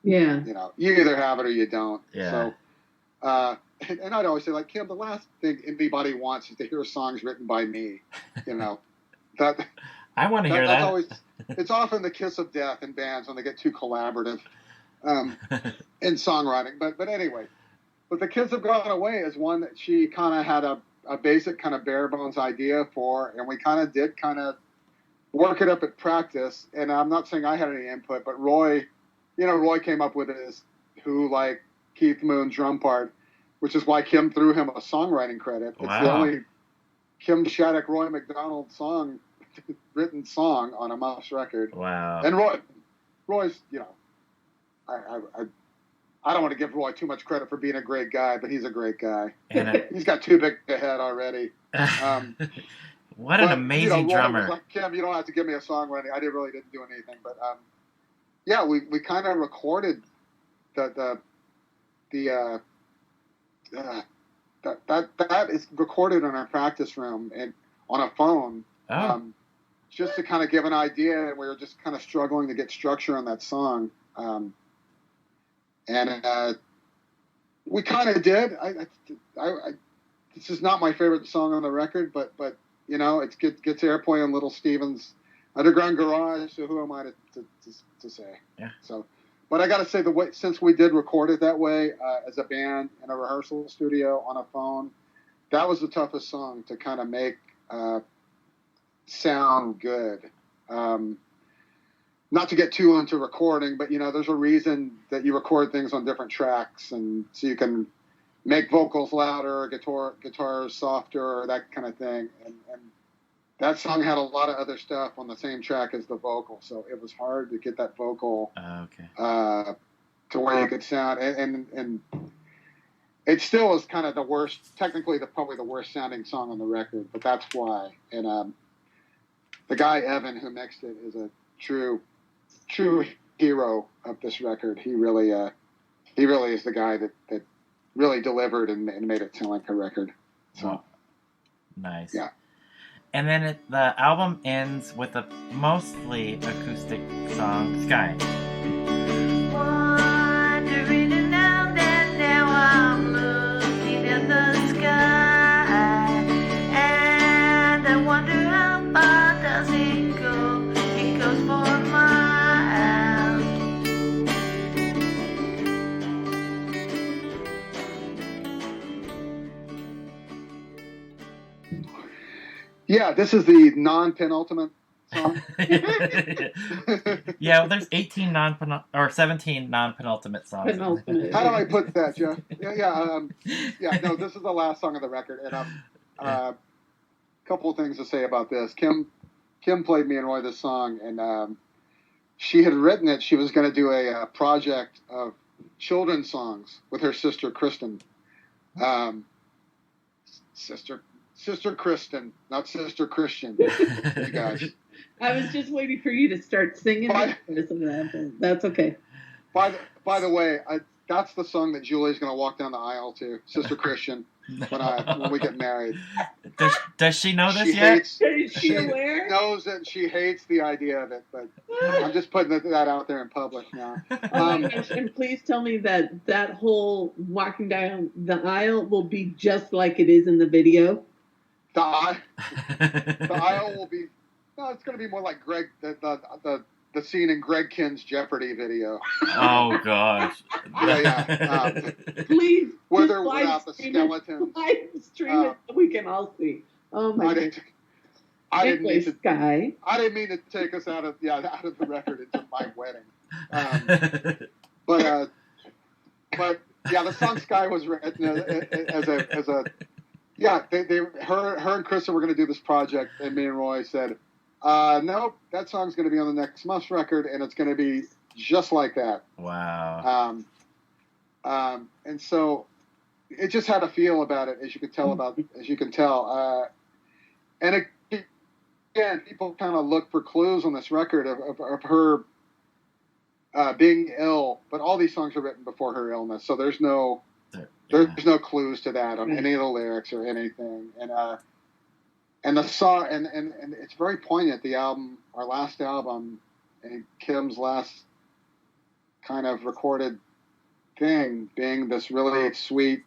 yeah, you either have it or you don't. Yeah. So, and I'd always say, like, Kim, the last thing anybody wants is to hear songs written by me. That. I want to hear that. It's often the kiss of death in bands when they get too collaborative in songwriting. But anyway, but the kids have gone away is one that she kind of had a basic kind of bare bones idea for, and we kind of did work it up at practice. And I'm not saying I had any input, but Roy came up with his like Keith Moon's drum part, which is why Kim threw him a songwriting credit. Wow. It's the only Kim Shattuck, Roy McDonald written song on a Muffs record. Wow. And Roy's, I don't want to give Roy too much credit for being a great guy, but he's a great guy. He's got too big a head already. What an amazing drummer. Like, Kim, you don't have to give me a song running. I really didn't do anything, but yeah, we kind of recorded that is recorded in our practice room and on a phone. Oh. Just to kind of give an idea, and we were just kind of struggling to get structure on that song. And we kind of did. This is not my favorite song on the record, but it gets airplay on Little Steven's Underground Garage. So who am I to say? Yeah. So, but I got to say since we did record it that way as a band in a rehearsal studio on a phone, that was the toughest song to kind of make sound good. Not to get too into recording, but there's a reason that you record things on different tracks, and so you can make vocals louder, guitars softer, that kind of thing. And that song had a lot of other stuff on the same track as the vocal, so it was hard to get that vocal to where you could sound. And it still is kind of the worst, technically probably the worst sounding song on the record, but that's why. And the guy Evan who mixed it is a true hero of this record. He really is the guy that really delivered and made it sound like a record. So nice. Yeah. And then the album ends with a mostly acoustic song, Sky. Wandering around and now I'm looking at the sky, and I wonder how far does it go? It goes for miles. Yeah, this is the non-penultimate song. Yeah, well, there's 17 non-penultimate songs. Penultimate. How do I put that, Jeff? No, this is the last song of the record, and a couple of things to say about this. Kim played me and Roy this song, and she had written it. She was going to do a project of children's songs with her sister Kristen. Sister Kristen, not Sister Christian. You guys. I was just waiting for you to start singing. That's okay. By the way, that's the song that Julie's going to walk down the aisle to, Sister Christian, when we get married. Does she know this yet? Is she aware? She knows that she hates the idea of it, but I'm just putting that out there in public now. Oh my gosh, and please tell me that whole walking down the aisle will be just like it is in the video. The aisle will be. No, it's going to be more like Greg the scene in Greg Kinn's Jeopardy video. Oh gosh. Yeah. Please. With or without the skeleton. Live stream it so we can all see. Oh my God. I didn't mean to. Sky. I didn't mean to take us out of the record into my wedding. But yeah, the song Sky was written as a. Yeah, her and Kristen were going to do this project, and me and Roy said, nope, that song's going to be on the next Muffs record, and it's going to be just like that. Wow. And so it just had a feel about it, as you can tell. And again, people kind of look for clues on this record of her being ill, but all these songs are written before her illness, so there's no clues to that on any of the lyrics or anything. And the song, and it's very poignant. The album, our last album, and Kim's last kind of recorded thing, being this really sweet,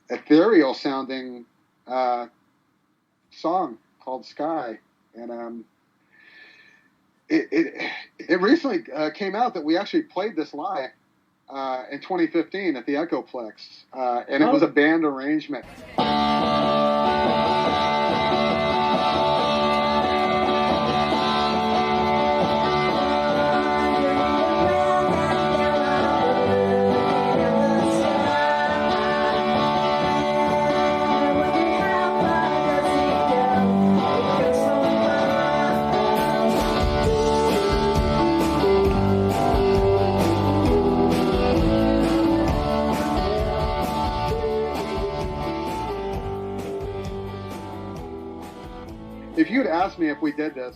ethereal sounding song called Sky. And it recently came out that we actually played this live in 2015 at the Echoplex, and it was a band arrangement. If you'd asked me if we did this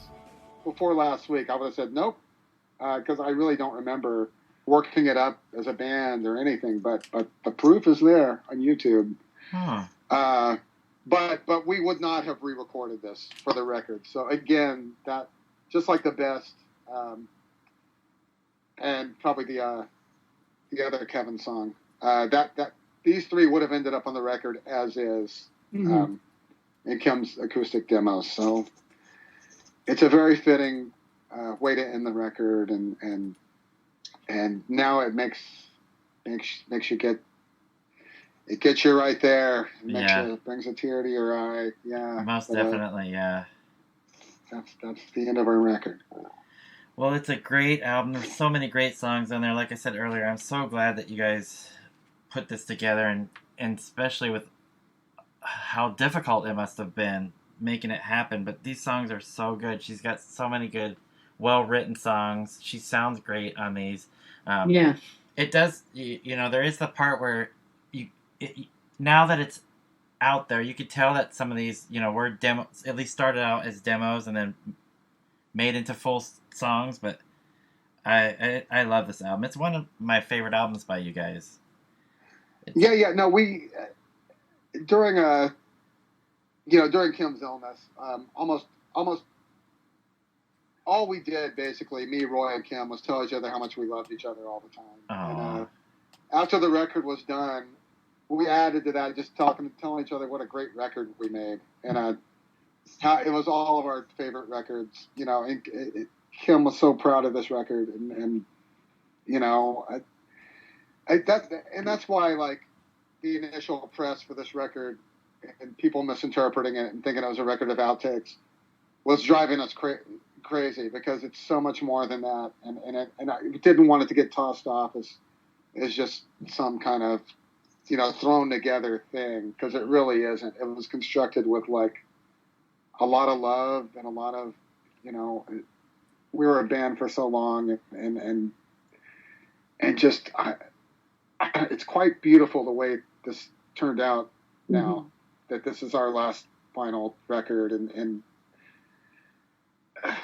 before last week, I would have said nope, because I really don't remember working it up as a band or anything. But the proof is there on YouTube. Huh. But we would not have re-recorded this for the record. So again, that just like the best, and probably the other Kevin song, that these three would have ended up on the record as is. Mm-hmm. In Kim's acoustic demos, so it's a very fitting way to end the record, and now it makes you gets you right there. It brings a tear to your eye. Yeah, most definitely. Yeah, that's the end of our record. Well, it's a great album. There's so many great songs on there. Like I said earlier, I'm so glad that you guys put this together, and especially with how difficult it must have been making it happen. But these songs are so good. She's got so many good, well-written songs. She sounds great on these. Yeah. It does, there is the part where now that it's out there, you could tell that some of these, were demos, at least started out as demos and then made into full songs. But I love this album. It's one of my favorite albums by you guys. No, we during Kim's illness, almost all we did, basically, me, Roy, and Kim, was tell each other how much we loved each other all the time. And after the record was done, we added to that just telling each other what a great record we made, and how it was all of our favorite records. And Kim was so proud of this record, and that's why, like, the initial press for this record and people misinterpreting it and thinking it was a record of outtakes was driving us crazy, because it's so much more than that, and I didn't want it to get tossed off as just some kind of thrown together thing, because it really isn't. It was constructed with like a lot of love and a lot of we were a band for so long, and just it's quite beautiful the way this turned out now, that this is our last final record, and I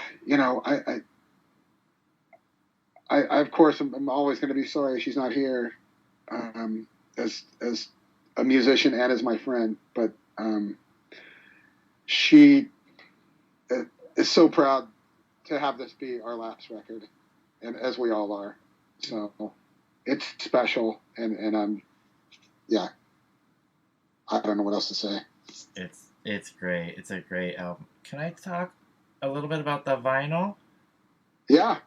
of course I'm always going to be sorry she's not here, as a musician and as my friend, but she is so proud to have this be our last record, and as we all are, so it's special, and I don't know what else to say. It's great. It's a great album. Can I talk a little bit about the vinyl? Yeah.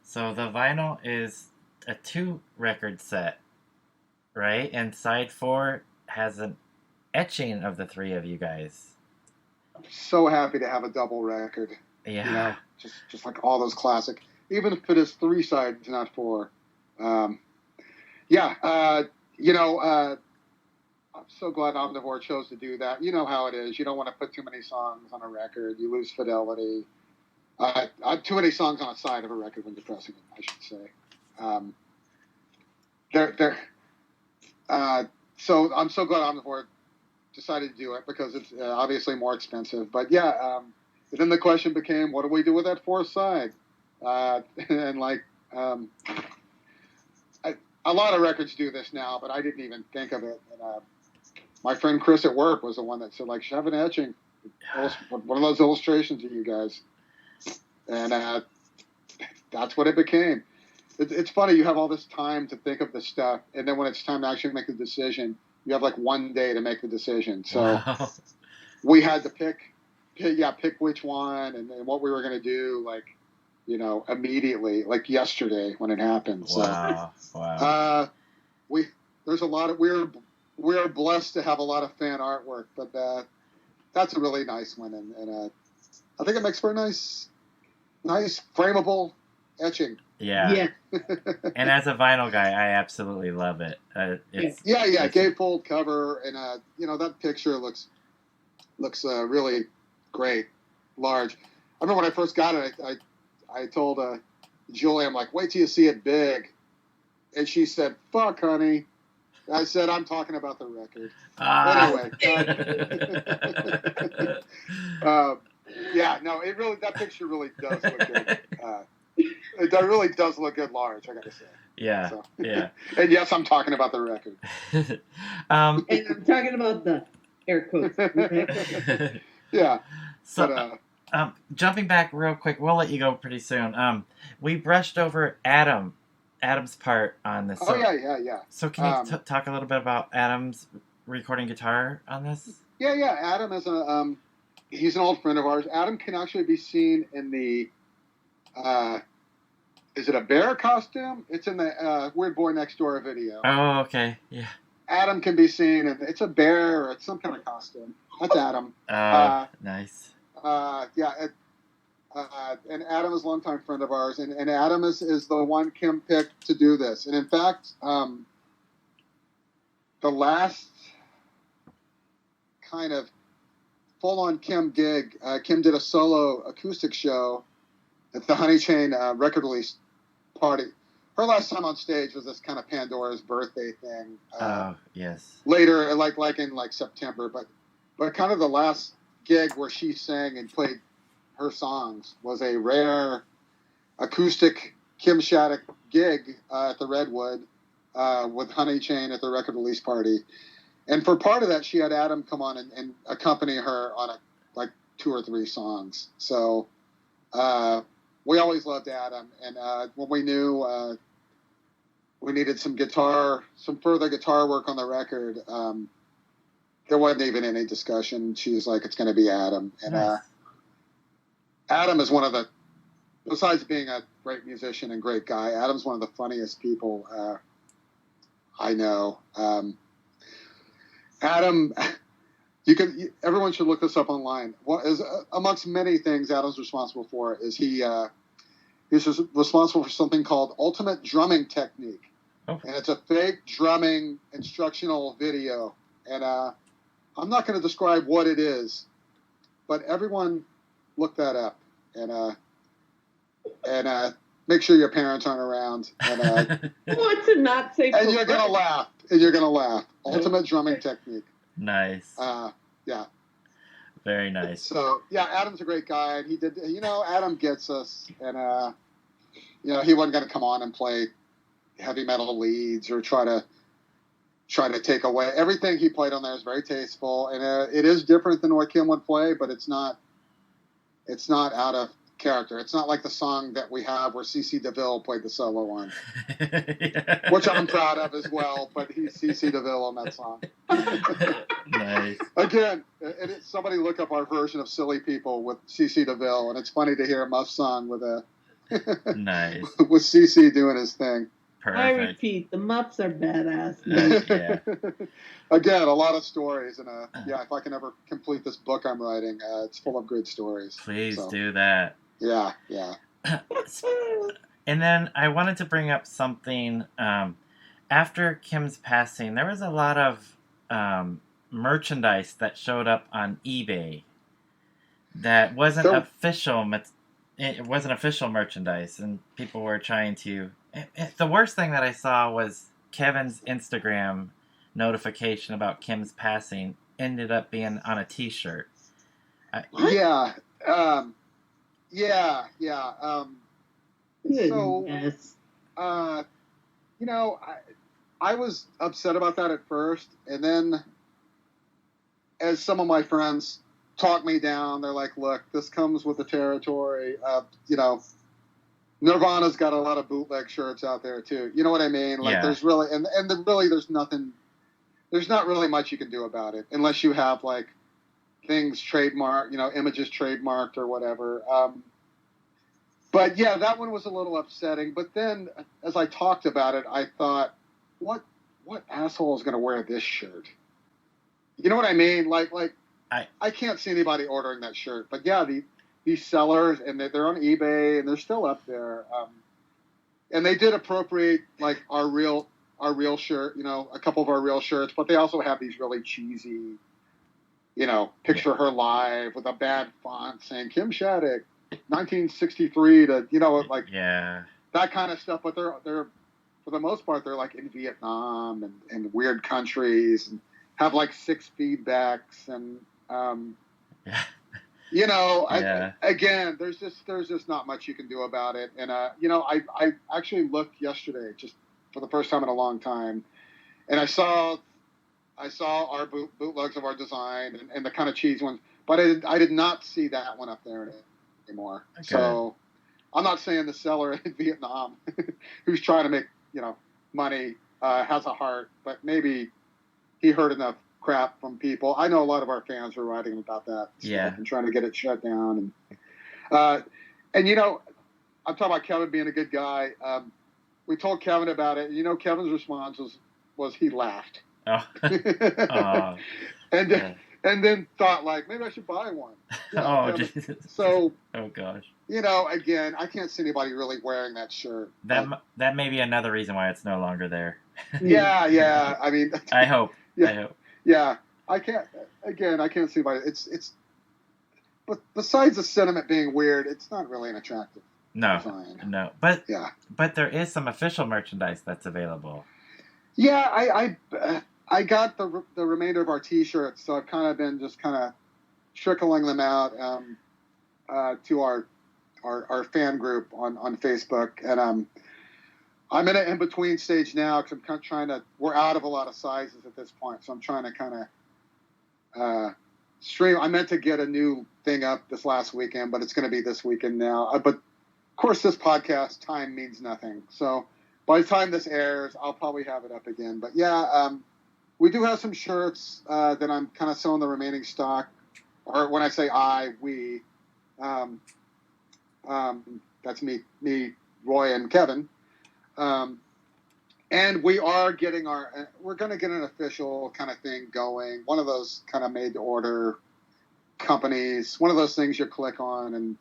So the vinyl is a 2-record set, right? And side 4 has an etching of the 3 of you guys. I'm so happy to have a double record. Yeah. Just like all those classic, even if it is 3 sides, not 4. I'm so glad Omnivore chose to do that. You know how it is. You don't want to put too many songs on a record. You lose fidelity. Too many songs on a side of a record when you're pressing it, I should say. So I'm so glad Omnivore decided to do it, because it's obviously more expensive. But then the question became, what do we do with that 4th side? A lot of records do this now, but I didn't even think of it. And my friend Chris at work was the one that said, like, have an etching, one of those illustrations of you guys. And that's what it became. It's funny, you have all this time to think of this stuff, and then when it's time to actually make the decision, you have like one day to make the decision. So we had to pick which one and what we were going to do, like, immediately, like yesterday when it happened. Wow. There's a lot of, we're blessed to have a lot of fan artwork, but that's a really nice one, and I think it makes for a nice frameable etching. Yeah. And as a vinyl guy, I absolutely love it. It's gatefold cover, and that picture looks really great, large. I remember when I first got it, I told Julie, I'm like, wait till you see it big. And she said, fuck, honey. I said, I'm talking about the record. Anyway. That picture really does look good. It really does look good large, I got to say. Yeah, so. Yeah. And yes, I'm talking about the record. And I'm talking about the air quotes. Yeah. So, jumping back real quick, we'll let you go pretty soon. We brushed over Adam's part on this. So, yeah. So can you talk a little bit about Adam's recording guitar on this? Yeah. Adam is he's an old friend of ours. Adam can actually be seen in the, is it a bear costume? It's in the Weird Boy Next Door video. Oh, okay. Yeah. Adam can be seen, and it's a bear or it's some kind of costume. That's Adam. Nice. And Adam is a longtime friend of ours, and Adam is the one Kim picked to do this. And in fact, the last kind of full-on Kim gig. Kim did a solo acoustic show at the Honey Chain record release party. Her last time on stage was this kind of Pandora's birthday thing. Oh, yes. Later, like in September, but kind of the last gig where she sang and played her songs was a rare acoustic Kim Shattuck gig at the Redwood with Honey Chain at the record release party. And for part of that, she had Adam come on and accompany her on like 2 or 3 songs. So we always loved Adam. And when we knew we needed some further guitar work on the record, there wasn't even any discussion. She was like, it's going to be Adam. And Nice. Adam is one of the, besides being a great musician and great guy, Adam's one of the funniest people I know. Adam, everyone should look this up online. What is amongst many things Adam's responsible for is he's responsible for something called Ultimate Drumming Technique. Oh. And it's a fake drumming instructional video. And I'm not going to describe what it is, but everyone look that up and make sure your parents aren't around. And What's it not safe? and you're gonna laugh. Ultimate drumming technique. Nice. Yeah. Very nice. So yeah, Adam's a great guy, and he did. Adam gets us, and he wasn't gonna come on and play heavy metal leads or try to take away everything he played on there is very tasteful, and it is different than what Kim would play, but it's not out of character. It's not like the song that we have where CeCe DeVille played the solo on, Yeah. which I'm proud of as well, but he's CeCe DeVille on that song. Nice. Again, somebody look up our version of Silly People with CeCe DeVille, and it's funny to hear a Muffs song with Nice. with CeCe doing his thing. I Perfect. repeat, the Muffs are badass. Yeah. Again, a lot of stories, and if I can ever complete this book I'm writing, it's full of good stories. Please So, do that. Yeah. And then I wanted to bring up something. After Kim's passing, there was a lot of merchandise that showed up on eBay that wasn't official. It wasn't official merchandise, and people were trying to. The worst thing that I saw was Kevin's Instagram notification about Kim's passing ended up being on a T-shirt. Yeah. Goodness. I was upset about that at first, and then as some of my friends talked me down, they're like, look, this comes with the territory. Nirvana's got a lot of bootleg shirts out there too. You know what I mean? Like there's really, there's not really much you can do about it unless you have like things trademarked, images trademarked or whatever. But yeah, that one was a little upsetting. But then as I talked about it, I thought, what asshole is going to wear this shirt? You know what I mean? Like I can't see anybody ordering that shirt. But yeah, these sellers, and they're on eBay, and they're still up there. And they did appropriate like our real shirt, a couple of our real shirts, but they also have these really cheesy, picture her live with a bad font saying Kim Shattuck, 1963 to, that kind of stuff. But they're for the most part, they're like in Vietnam and weird countries and have like 6 feedbacks and, again, there's just not much you can do about it. And, I actually looked yesterday just for the first time in a long time, and I saw our bootlegs of our design and the kind of cheesy ones, but I did not see that one up there anymore. Okay. So I'm not saying the seller in Vietnam who's trying to make, money, has a heart, but maybe he heard enough crap from people. I know a lot of our fans were writing about that stuff and trying to get it shut down. And I'm talking about Kevin being a good guy. We told Kevin about it. Kevin's response was he laughed. Oh. And then thought like, maybe I should buy one. Jesus. So, oh gosh. Again, I can't see anybody really wearing that shirt. That may be another reason why it's no longer there. Yeah. I mean, I hope. Yeah, I can't see anybody. It's but besides the sentiment being weird, it's not really an attractive design. No. But yeah, but there is some official merchandise that's available. Yeah, I got the remainder of our T-shirts, so I've kind of been just kind of trickling them out to our fan group on Facebook, and I'm in an in-between stage now because I'm kind of trying to. We're out of a lot of sizes at this point, so I'm trying to kind of stream. I meant to get a new thing up this last weekend, but it's going to be this weekend now. But of course, this podcast time means nothing, so by the time this airs, I'll probably have it up again. But yeah, we do have some shirts that I'm kind of selling the remaining stock, or when I say we, that's me, Roy, and Kevin. And we are getting we're going to get an official kind of thing going. One of those kind of made to order companies, one of those things you click on and,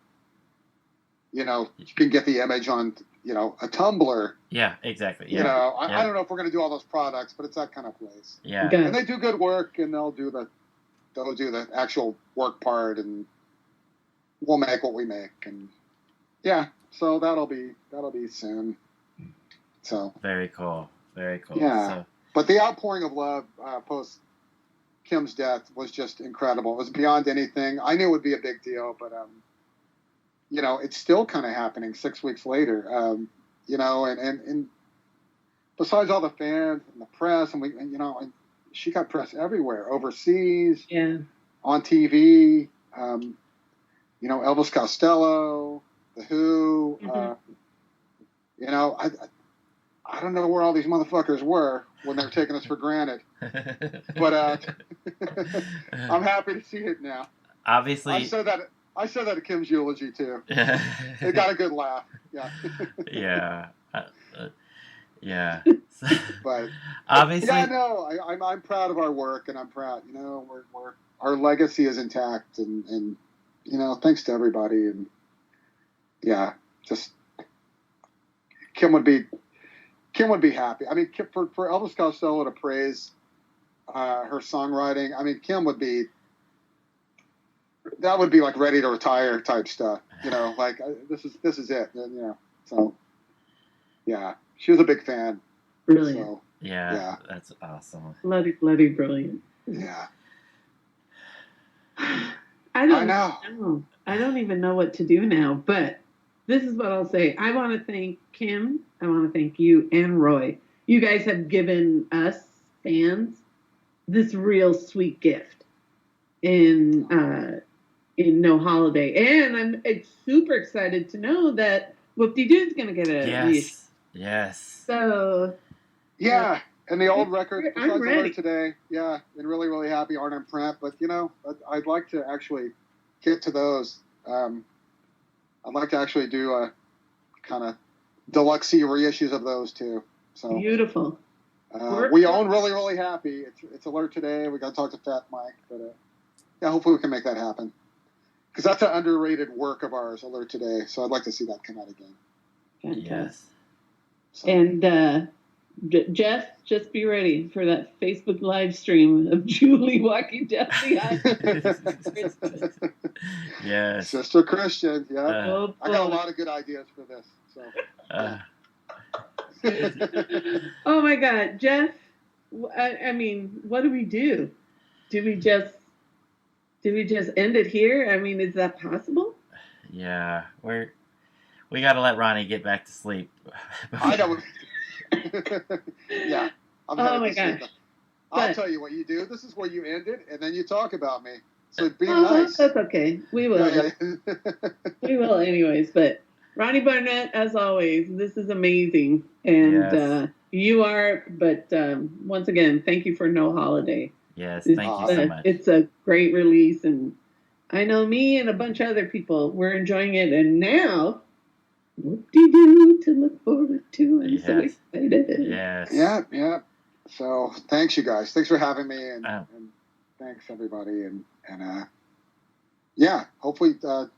you can get the image on, a Tumblr. Yeah, exactly. Yeah. I don't know if we're going to do all those products, but it's that kind of place. Yeah. Okay. And they do good work, and they'll do the actual work part, and we'll make what we make. And yeah, so that'll be soon. So very cool. Yeah. So, but the outpouring of love post Kim's death was just incredible. It was beyond anything. I knew it would be a big deal, but it's still kind of happening 6 weeks later. And besides all the fans and the press, and she got press everywhere, overseas, on TV. Elvis Costello, The Who. I don't know where all these motherfuckers were when they were taking us for granted, but I'm happy to see it now. Obviously, I said that at Kim's eulogy too. It got a good laugh. Yeah. Yeah. But obviously, I'm proud of our work, and I'm proud. We're our legacy is intact, and thanks to everybody, and yeah, just Kim would be happy. I mean, for Elvis Costello to praise her songwriting, I mean, Kim would be like ready to retire type stuff. Like this is it. And, so yeah, she was a big fan. Brilliant. So, yeah, that's awesome. Bloody brilliant. Yeah. I know. I don't even know what to do now, but this is what I'll say. I want to thank Kim. I want to thank you and Roy. You guys have given us fans this real sweet gift in No Holiday, and I'm super excited to know that Whoop-De-Doo's going to get a reissue. Yes. So. Yeah. And the old record, I'm ready today, yeah, and really, really happy art and print. But I'd like to actually get to those. I'd like to actually do a kind of deluxe reissues of those too. So beautiful. We own really, really happy. It's alert today. We got to talk to Fat Mike, but yeah, hopefully we can make that happen because that's an underrated work of ours. Alert today, so I'd like to see that come out again. Fantastic. Yes. So. And Jeff, just be ready for that Facebook live stream of Julie walking down the aisle. Yes. Sister Christian, yeah. I got a lot of good ideas for this. So. Oh my God, Jeff! I mean, what do we do? Do we just end it here? I mean, is that possible? Yeah, we got to let Ronnie get back to sleep. I know. Yeah. Oh my gosh. I'll tell you what you do. This is where you end it, and then you talk about me. So be nice. That's okay. We will. Yeah. We will anyways. But Ronnie Barnett, as always, this is amazing. And you are, but once again, thank you for No Holiday. Yes, thank you so much. It's a great release, and I know me and a bunch of other people, we're enjoying it. And now, Whoop-De-Doo to look forward to. I'm so excited. Yes. Yeah. So thanks, you guys. Thanks for having me, and thanks everybody. And yeah, hopefully the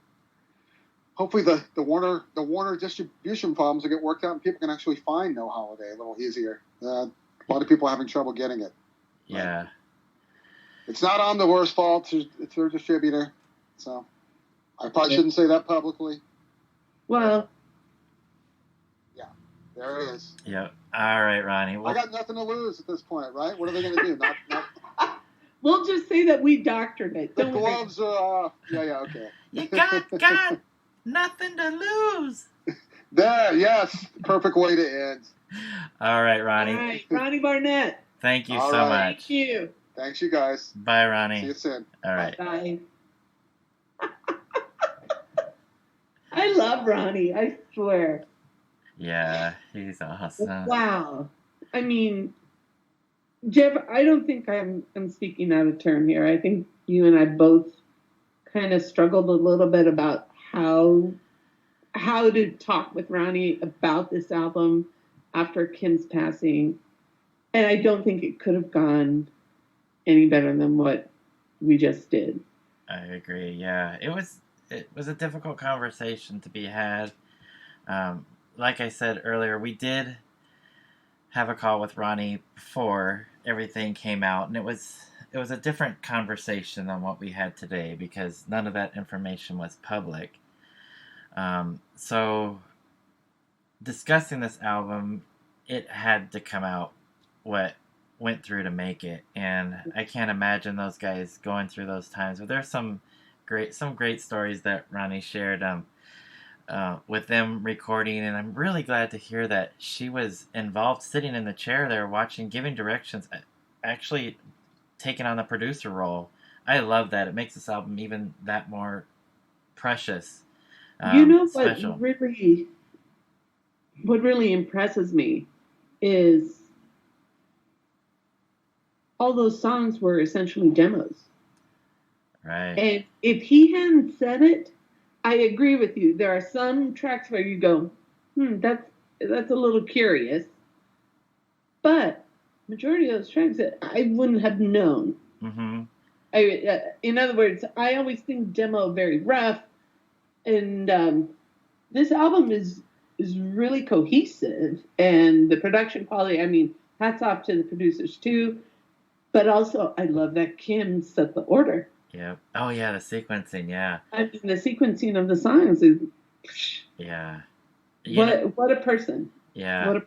Warner distribution problems will get worked out, and people can actually find No Holiday a little easier. A lot of people are having trouble getting it. Yeah. It's not on the worst fault. It's their distributor. So I probably shouldn't say that publicly. Well, yeah, there it is. Yep. All right, Ronnie. I got nothing to lose at this point, right? What are they going to do? Not... We'll just say that we doctored it. The gloves are off. Yeah, okay. You got nothing to lose. There, yes. Perfect way to end. All right, Ronnie. All right, Ronnie Barnett. Thank you All so right. much. Thank you. Thanks, you guys. Bye, Ronnie. See you soon. All right. Bye. I love Ronnie, I swear. Yeah, he's awesome. Wow. I mean, Jeff, I don't think I'm speaking out of turn here. I think you and I both kind of struggled a little bit about how to talk with Ronnie about this album after Kim's passing. And I don't think it could have gone any better than what we just did. I agree. Yeah, it was a difficult conversation to be had. Like I said earlier, we did have a call with Ronnie before everything came out, and it was a different conversation than what we had today because none of that information was public. So discussing this album, it had to come out what went through to make it, and I can't imagine those guys going through those times. But there's some great stories that Ronnie shared with them recording, and I'm really glad to hear that she was involved, sitting in the chair there, watching, giving directions, actually taking on the producer role. I love that. It makes this album even that more precious. You know special. what really impresses me is all those songs were essentially demos. Right. And if he hadn't said it, I agree with you. There are some tracks where you go, that's a little curious. But majority of those tracks that I wouldn't have known. Mm-hmm. In other words, I always think demo very rough, and this album is really cohesive, and the production quality. I mean, hats off to the producers too, but also I love that Kim set the order. Yeah. Oh yeah, the sequencing. Yeah. I mean, the sequencing of the songs is. Yeah. What a person. Yeah.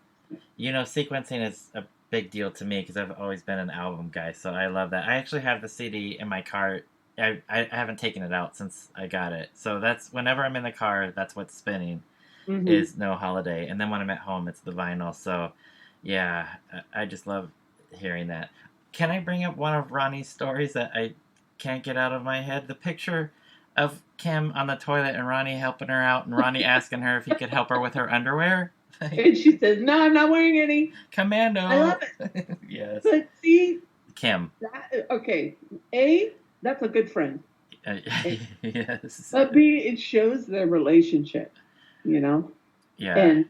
Sequencing is a big deal to me because I've always been an album guy, so I love that. I actually have the CD in my car. I haven't taken it out since I got it, so that's whenever I'm in the car, that's what's spinning is No Holiday, and then when I'm at home, it's the vinyl. So, yeah, I just love hearing that. Can I bring up one of Ronnie's stories that I can't get out of my head? The picture of Kim on the toilet and Ronnie helping her out, and Ronnie asking her if he could help her with her underwear. And she says, "No, I'm not wearing any." Commando. I love it. Yes. But see, Kim. Okay, that's a good friend. Yes. But B, it shows their relationship, Yeah. And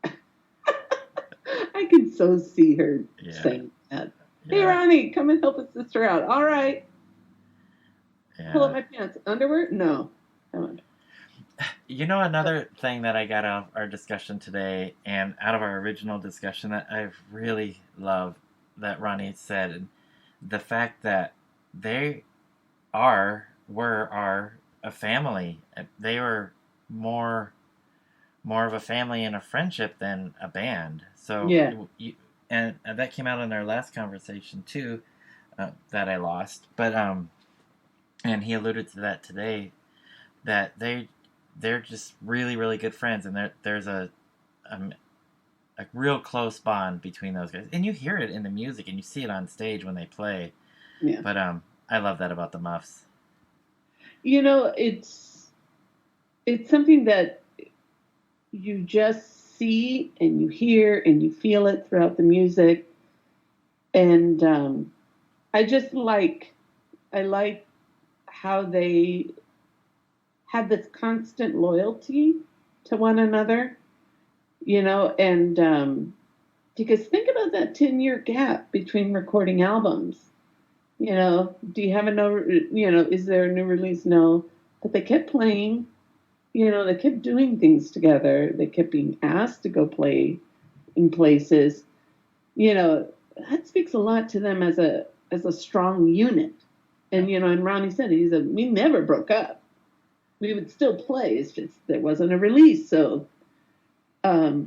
I can so see her saying that. Hey, Ronnie, come and help a sister out. All right. Yeah. Pull up my pants. Underwear? No. Come on. Another thing that I got out of our discussion today and out of our original discussion that I really love that Ronnie said, the fact that they were a family. They were more of a family and a friendship than a band. So and that came out in our last conversation too, that I lost. But and he alluded to that today, that they're just really, really good friends, and there's a real close bond between those guys, and you hear it in the music, and you see it on stage when they play. Yeah. But I love that about the Muffs. It's something that you just see and you hear and you feel it throughout the music, and I like how they had this constant loyalty to one another, and because think about that 10-year gap between recording albums. Do you have is there a new release? No. But they kept playing, they kept doing things together. They kept being asked to go play in places. That speaks a lot to them as a strong unit. And, and Ronnie said, we never broke up. we would still play. It's just there wasn't a release. So I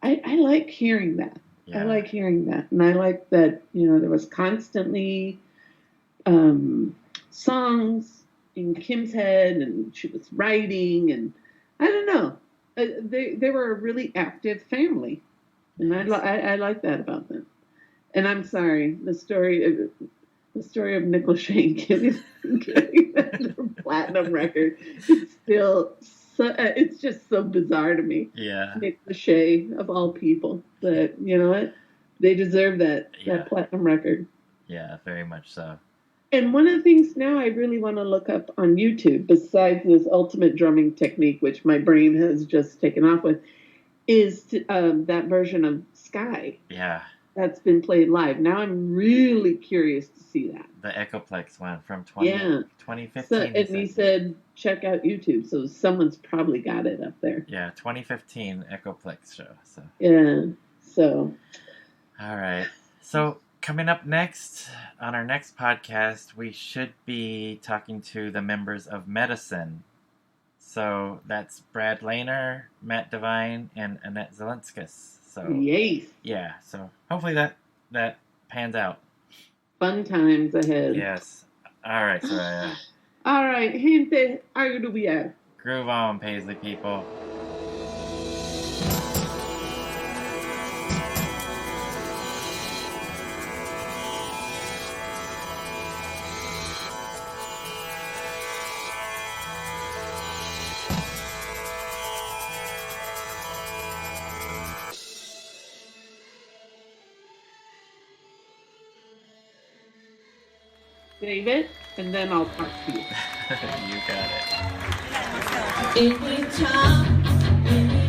like hearing that. Yeah. I like hearing that. And I like that, there was constantly songs in Kim's head, and she was writing, and I don't know. They were a really active family. And I like that about them. And I'm sorry, the story of Nickel Shane getting their platinum record is still it's just so bizarre to me. Yeah. Nick Lachey, of all people. But you know what? They deserve that platinum record. Yeah, very much so. And one of the things now I really want to look up on YouTube, besides this ultimate drumming technique, which my brain has just taken off with, is that version of Sky. Yeah. That's been played live. Now I'm really curious to see that. The Echoplex one from 2015. So, and he said, check out YouTube. So someone's probably got it up there. Yeah, 2015 Echoplex show. So. Yeah. So. All right. So coming up next, on our next podcast, we should be talking to the members of Medicine. So that's Brad Lehner, Matt Devine, and Annette Zelenskis. So yes. Yeah, so hopefully that pans out. Fun times ahead. Yes. All right, Soraya. All right, gente, algo do we have? Groove on, Paisley people. Save it, and then I'll talk to you. You got it. Anytime.